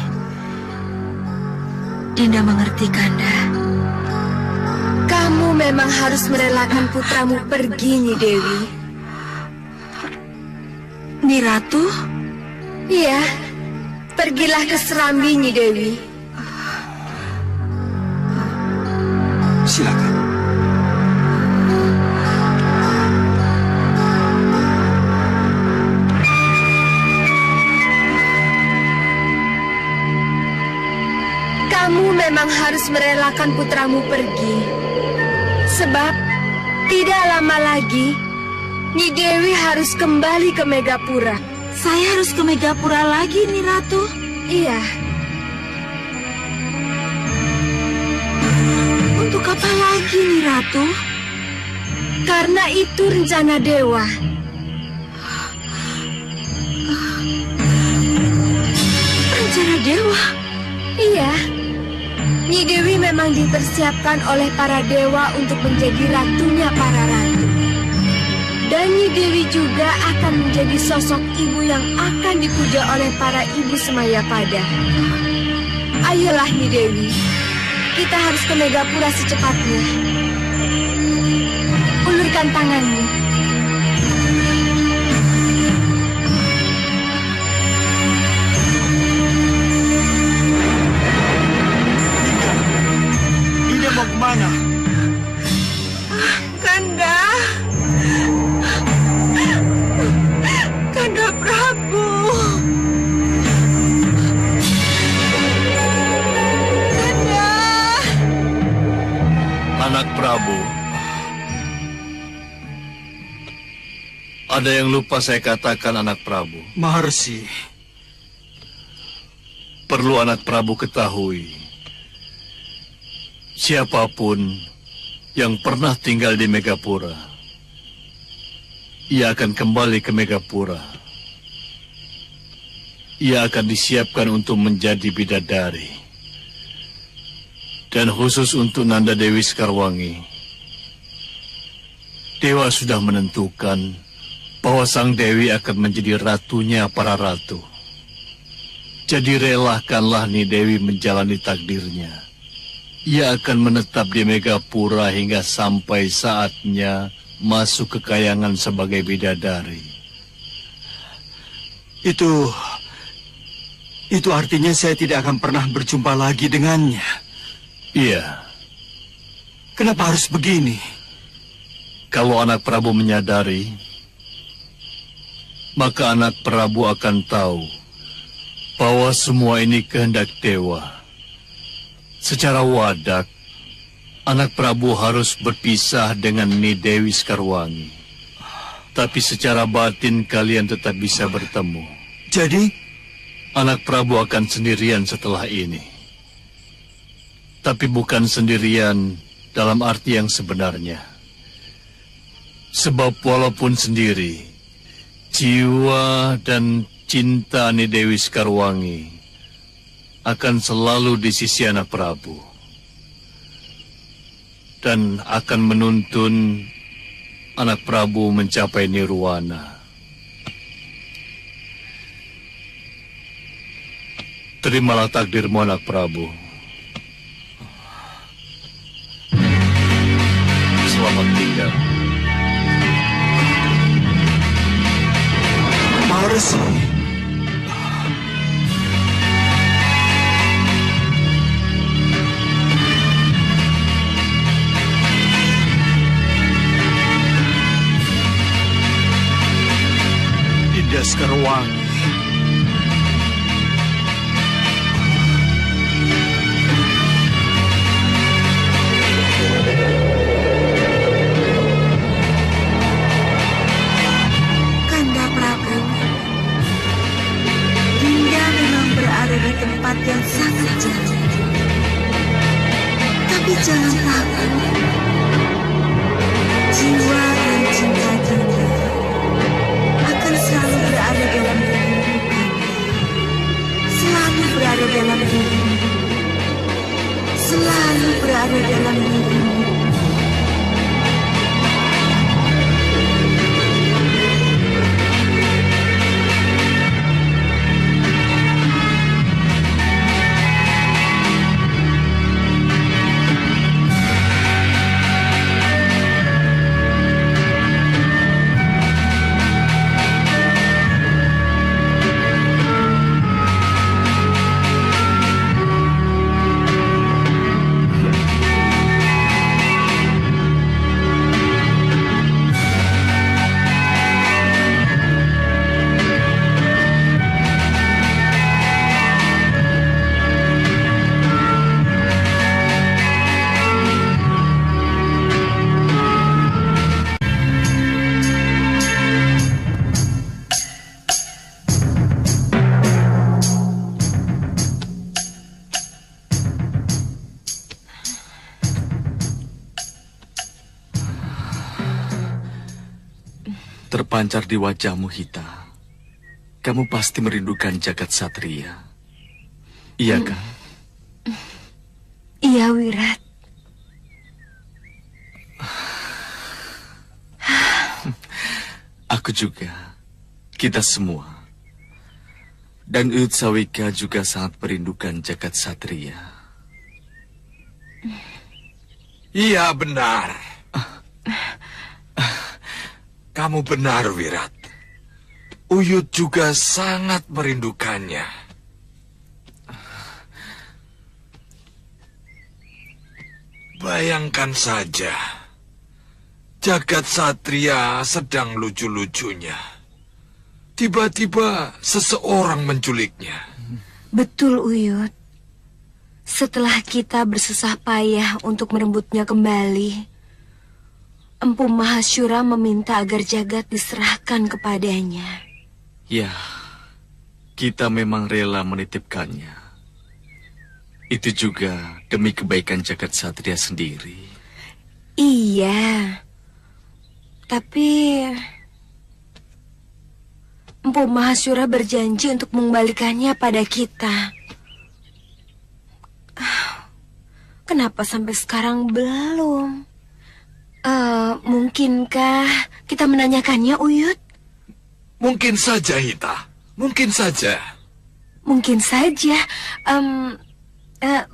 Dinda mengerti, Kanda. Kamu memang harus merelakan putramu pergi, Nyi Dewi. Nyi Ratu? Iya, pergilah ke Serambi, Nyi Dewi. Silakan. Kamu memang harus merelakan putramu pergi. Sebab tidak lama lagi Nyi Dewi harus kembali ke Megapura. Saya harus ke Megapura lagi, Nyi Ratu? Iya. Untuk apa lagi, Nyi Ratu? Karena itu rencana dewa. Rencana dewa? Iya. Nyi Dewi memang dipersiapkan oleh para dewa untuk menjadi ratunya para ratu. Dan Nyi Dewi juga akan menjadi sosok ibu yang akan dipuja oleh para ibu Semayapada. Ayolah Nyi Dewi, kita harus ke Megapura secepatnya. Ulurkan tanganmu. Dinda mau kemana? Kanda. Kanda Prabu. Kanda. Anak Prabu. Ada yang lupa saya katakan, anak Prabu. Maharsi. Perlu anak Prabu ketahui, siapapun yang pernah tinggal di Megapura, ia akan kembali ke Megapura. Ia akan disiapkan untuk menjadi bidadari. Dan khusus untuk Nanda Dewi Sekarwangi, Dewa sudah menentukan bahwa Sang Dewi akan menjadi ratunya para ratu. Jadi relakanlah Nyi Dewi menjalani takdirnya. Ia akan menetap di Megapura hingga sampai saatnya masuk ke kayangan sebagai bidadari. Itu artinya saya tidak akan pernah berjumpa lagi dengannya. Iya. Kenapa harus begini? Kalau anak Prabu menyadari, maka anak Prabu akan tahu bahwa semua ini kehendak dewa. Secara wadak, anak Prabu harus berpisah dengan Nyi Dewi Sekarwangi. Tapi secara batin kalian tetap bisa bertemu. Jadi, anak Prabu akan sendirian setelah ini. Tapi bukan sendirian dalam arti yang sebenarnya. Sebab walaupun sendiri, jiwa dan cinta Nyi Dewi Sekarwangi akan selalu di sisi anak Prabu. Dan akan menuntun anak Prabu mencapai nirwana. Terimalah takdirmu, anak Prabu. Selamat tinggal. Maharashi. Dinda Sekarwangi. Kanda Prabu, Dinda memang berada di tempat yang sangat jauh. Tapi jangan takut, jiwa dan cinta Dinda akan selalu berada dalam dirimu, selalu berada dalam dirimu, selalu berada dalam dirimu. Terpancar di wajahmu, Hita. Kamu pasti merindukan jagat satria. Iya kan? Iya, Wirat. Aku juga. Kita semua. Dan Uyut Sawika juga sangat merindukan jagat satria. Iya, benar. Kamu benar, Wirat. Uyut juga sangat merindukannya. Bayangkan saja, jagat satria sedang lucu-lucunya. Tiba-tiba seseorang menculiknya. Betul, Uyut. Setelah kita bersusah payah untuk merebutnya kembali, Empu Mahasyura meminta agar jagat diserahkan kepadanya. Ya, kita memang rela menitipkannya. Itu juga demi kebaikan jagat satria sendiri. Iya, tapi Empu Mahasyura berjanji untuk mengembalikannya pada kita. Kenapa sampai sekarang belum? Mungkinkah kita menanyakannya, Uyut? Mungkin saja, Hita. Mungkin saja. Mungkin saja.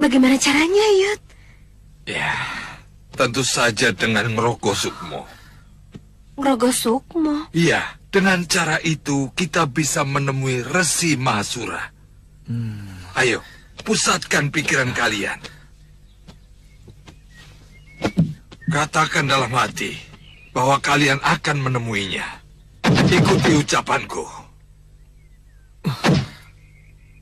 Bagaimana caranya, Uyut? Ya, tentu saja dengan merogoh Sukmo. Ngrogo Sukmo. Iya, dengan cara itu kita bisa menemui Resi Mahasura. Ayo, pusatkan pikiran kalian. Katakan dalam hati bahwa kalian akan menemuinya. Ikuti ucapanku.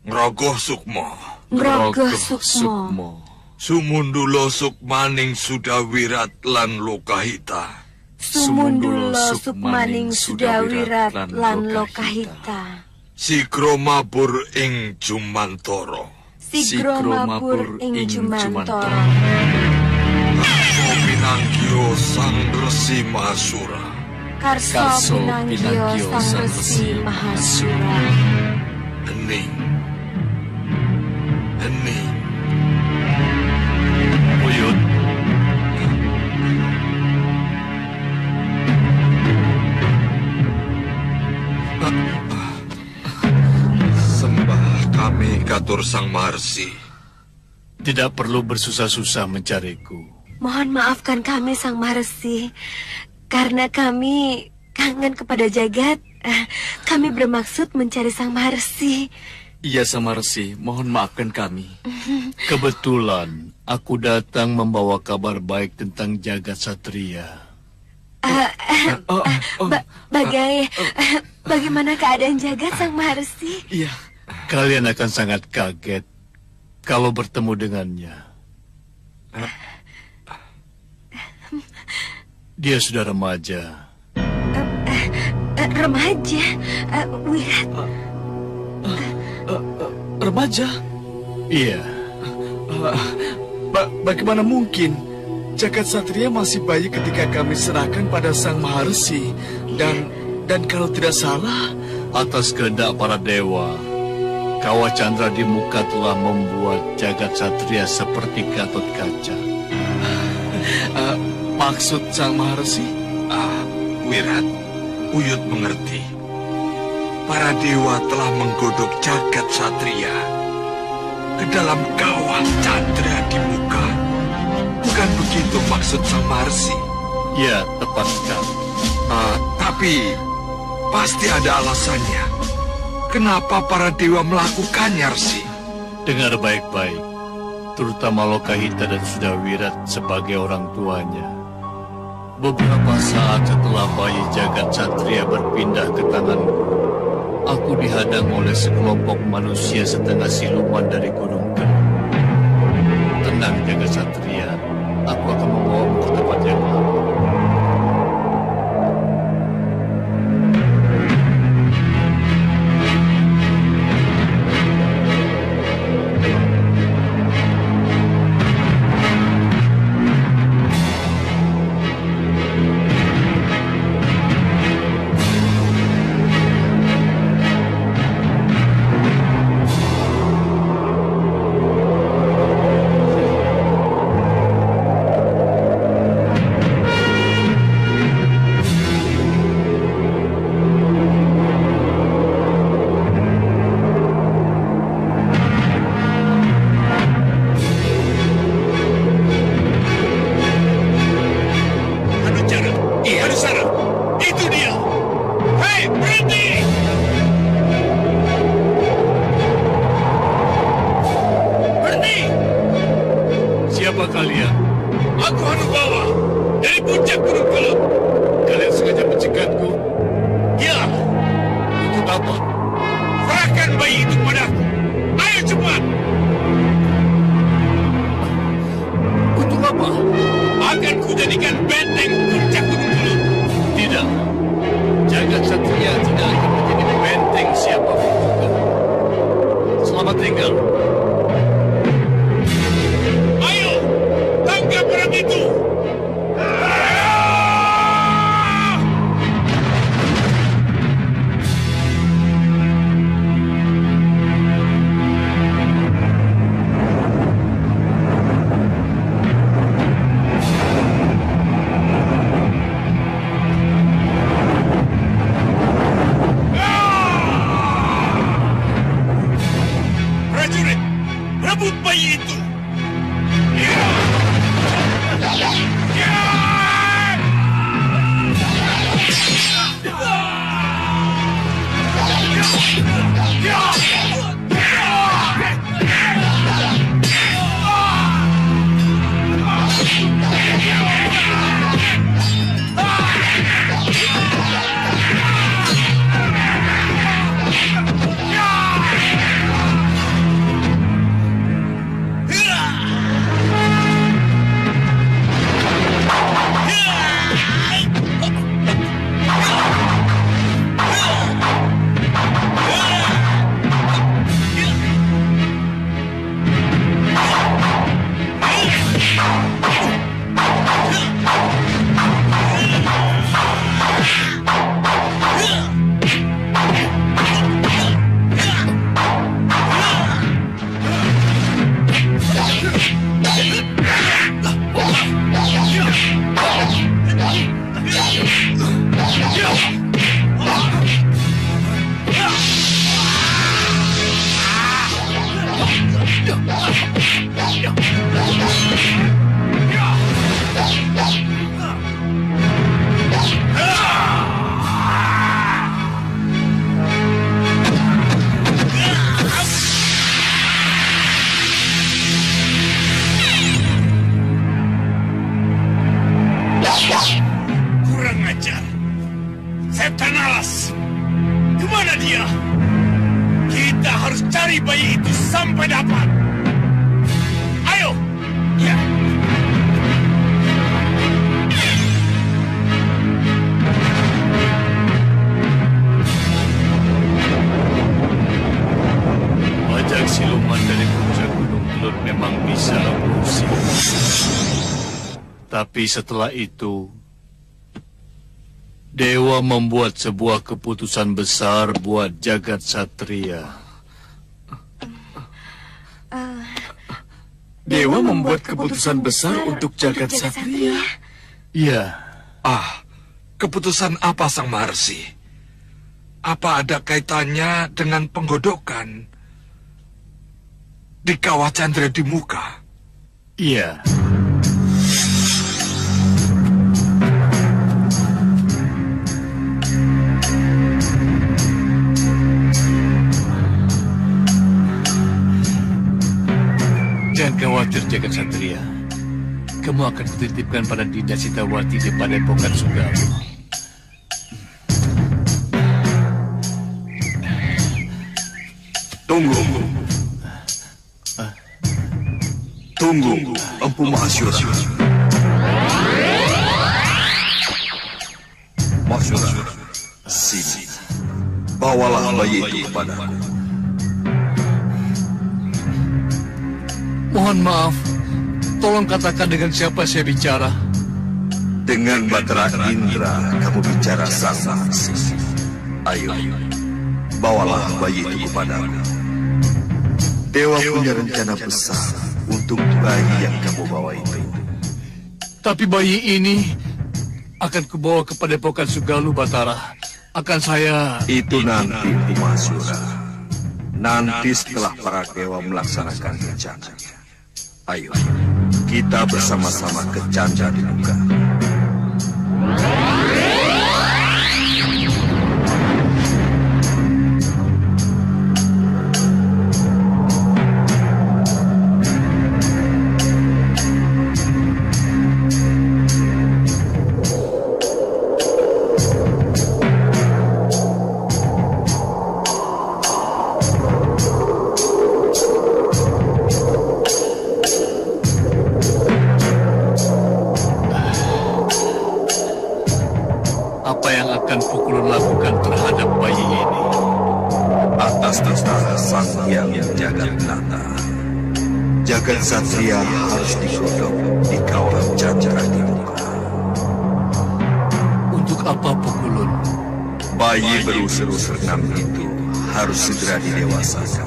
Ngrogo Sukmo. Ngrogo Sukmo. Sumundulo Sukmaning Sudawirat lan Lokahita. Sumundulo Sukmaning Sudawirat lan Lokahita. Sigro mabur ing Jumantoro. Sigro mabur ing Jumantoro. Karso pinanggio Sang Resi Mahasura. Karso pinanggio Sang Resi Mahasura. Hening. Hening. Buyut. Sembah kami Katur Sang Maharsi. Tidak perlu bersusah-susah mencariku. Mohon maafkan kami Sang Maharsi, karena kami kangen kepada jagat. Kami bermaksud mencari Sang Maharsi. Iya, Sang Maharsi, mohon maafkan kami. Kebetulan aku datang membawa kabar baik tentang jagat satria. Bagaimana keadaan jagat Sang Maharsi? Iya. Kalian akan sangat kaget kalau bertemu dengannya. Dia sudah remaja. Remaja? Wirat? Remaja? Iya. Bagaimana mungkin? Jagat Satria masih bayi ketika kami serahkan pada Sang Maharsi. Dan kalau tidak salah, atas kehendak para dewa, Kawa Chandra di muka telah membuat jagat satria seperti Gatot Kaca. Maksud Sang Maharsi? Wirat, Uyut mengerti. Para dewa telah menggodok jagat satria ke dalam kawah Chandra di muka. Bukan begitu maksud Sang Maharsi? Ya, tepat sekali. Tapi pasti ada alasannya. Kenapa para dewa melakukannya, Rsi? Dengar baik-baik, terutama Lokahita dan Sudawirat sebagai orang tuanya. Beberapa saat setelah bayi jagat satria berpindah ke tanganku, aku dihadang oleh sekelompok manusia setengah siluman dari Gunung Kelut. Tenang, jagat satria, aku akan membawamu ke tempat yang aman. malas. Kemana dia? Kita harus cari bayi itu sampai dapat. Ayo! Ya. Bajak siluman dari puncak Gunung Kelut memang bisa berusil. Tapi setelah itu, Dewa membuat sebuah keputusan besar buat jagat satria. Dewa membuat keputusan besar untuk jagat satria. Iya. Keputusan apa Sang Maharsi? Apa ada kaitannya dengan penggodokan di Kawah Chandra di muka? Iya. Jangan khawatir, jagat satria. Kamu akan kutitipkan pada Dinda Sitawati di Padepokan Sugalo. Tunggu, Empu Mahasyura. Mahasyura, sini. Bawalah bayi itu kepadaku. Mohon maaf, tolong katakan dengan siapa saya bicara. Dengan Batara Indra kamu bicara Sang Maharsi. Ayo, bawalah bayi itu kepadaku. Dewa punya rencana besar untuk bayi yang kamu bawa itu. Tapi bayi ini akan kubawa ke Padepokan Sugalo, Batara. Akan saya... Itu nanti, Umasura. Nanti setelah para dewa melaksanakan rencana. Ayo, kita bersama-sama ke Chandra di muka. Jagat satria harus digodok di Kawah Chandra di muka. Untuk apa, Pukulun? Bayi berusur-usur 6 itu harus segera didewasakan.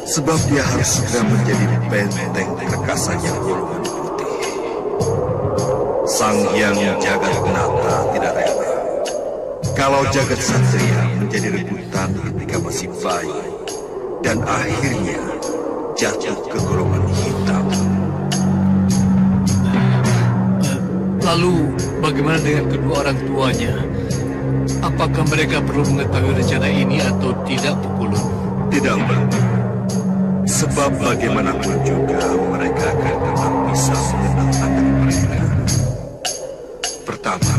Sebab dia harus segera menjadi benteng perkasa yang golongan putih. Sang Hyang Jagat Nata tidak rela kalau jagat satria menjadi rebutan ketika masih bayi dan akhirnya jatuh ke golongan hitam. Lalu bagaimana dengan kedua orang tuanya? Apakah mereka perlu mengetahui rencana ini atau tidak, Pukulun? Tidak perlu. Sebab bagaimanapun juga mereka akan tetap bisa mengenal anak mereka. Pertama,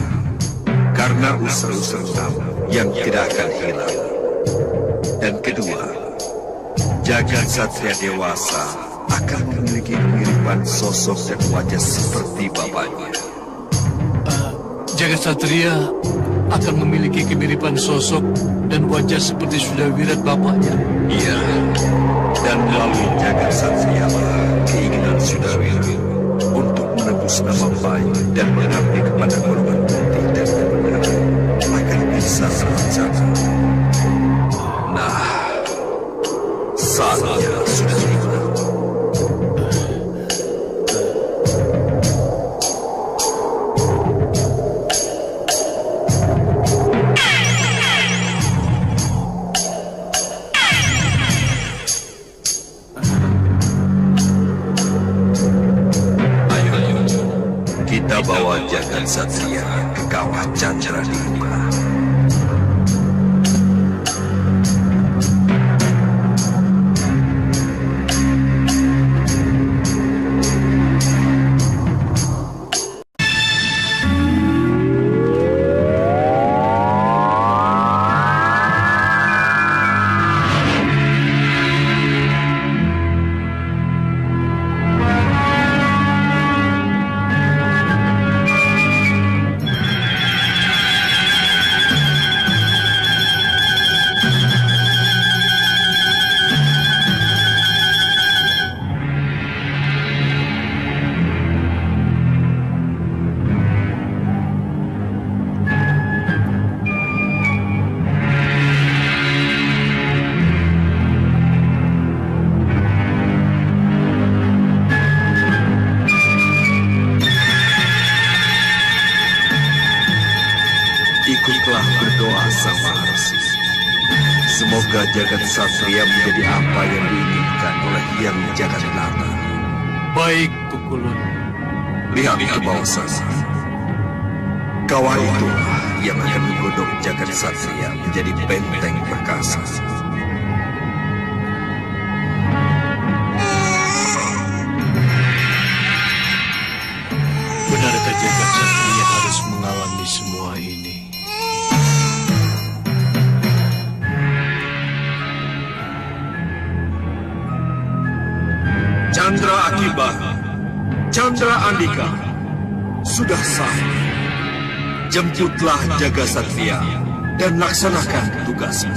karena unsur-unsur yang tidak akan hilang. Dan kedua, jagat satria dewasa akan memiliki kemiripan sosok dan wajah seperti bapaknya. Jagat satria akan memiliki kemiripan sosok dan wajah seperti Sudawirat bapaknya. Iya, dan melalui jagat satria keinginan Sudawirat untuk menebus nama baik dan mengabdi kepada golongan putih dan kebenaran akan bisa terlaksana. Nah, saatnya sudah tiba. Ayo, kita bawa jagat satria ke Kawah Chandra di muka. Ikutlah berdoa Sang Maharsi. Semoga jagat satria menjadi apa yang diinginkan oleh Hyang Jagatnata. Baik, Kukulun. Lihat ke bawah sana. Kawah itulah yang akan menggodok jagat satria menjadi benteng perkasa. Benarkah jagat satria harus mengalami semua ini? Chandra Akibat, Chandra Andika, sudah sah. Jemputlah jaga satria dan laksanakan tugasmu.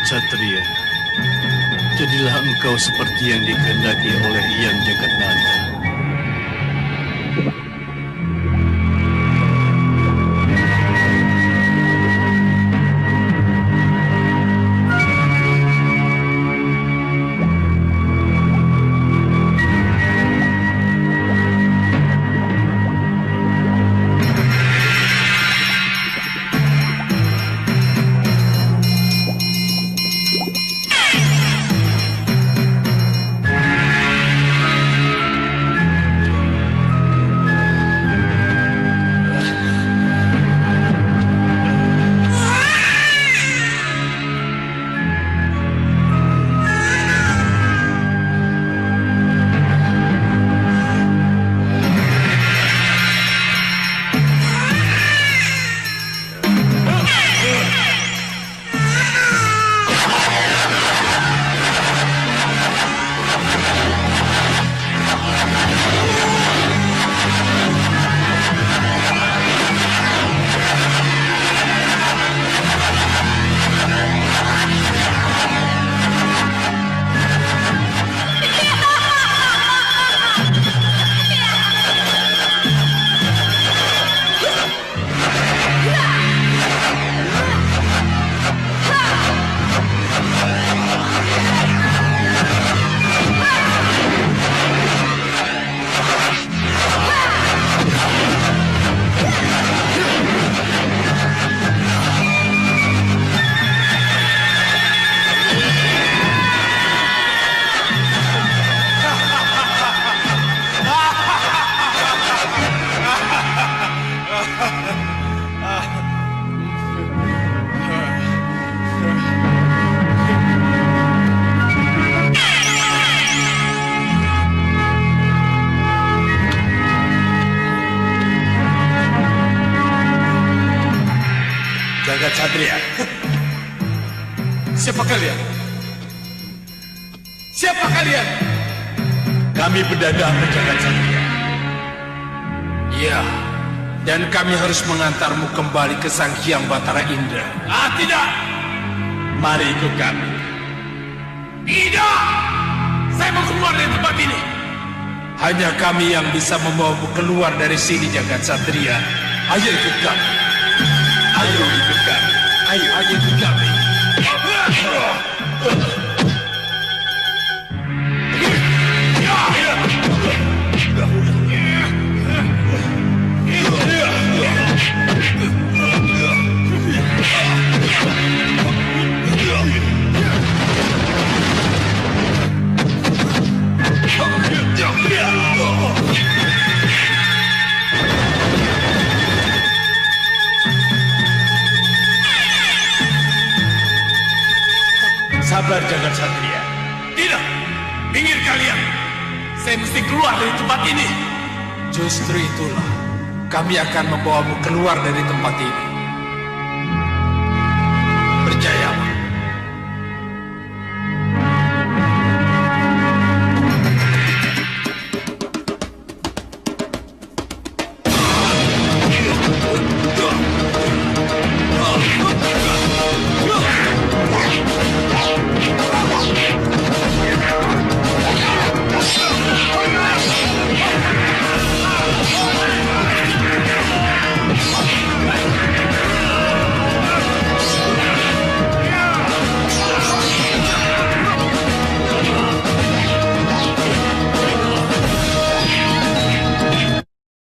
Satria, jadilah engkau seperti yang dikehendaki oleh Hyang Jagatnata. Jagat Satria. Siapa kalian? Siapa kalian? Kami berdagang ke Jagat Satria. Iya, dan kami harus mengantarmu kembali ke Sang Hyang Batara Indra. Ah, tidak! Mari ikut kami. Tidak! Saya mau keluar dari tempat ini. Hanya kami yang bisa membawamu keluar dari sini, Jagat Satria. Ayo ikut kami. Ayo ikut kami. Ayo ikut kami. sabar, Jagat Satria. Tidak! Minggir kalian! Saya mesti keluar dari tempat ini! Justru itulah, kami akan membawamu keluar dari tempat ini.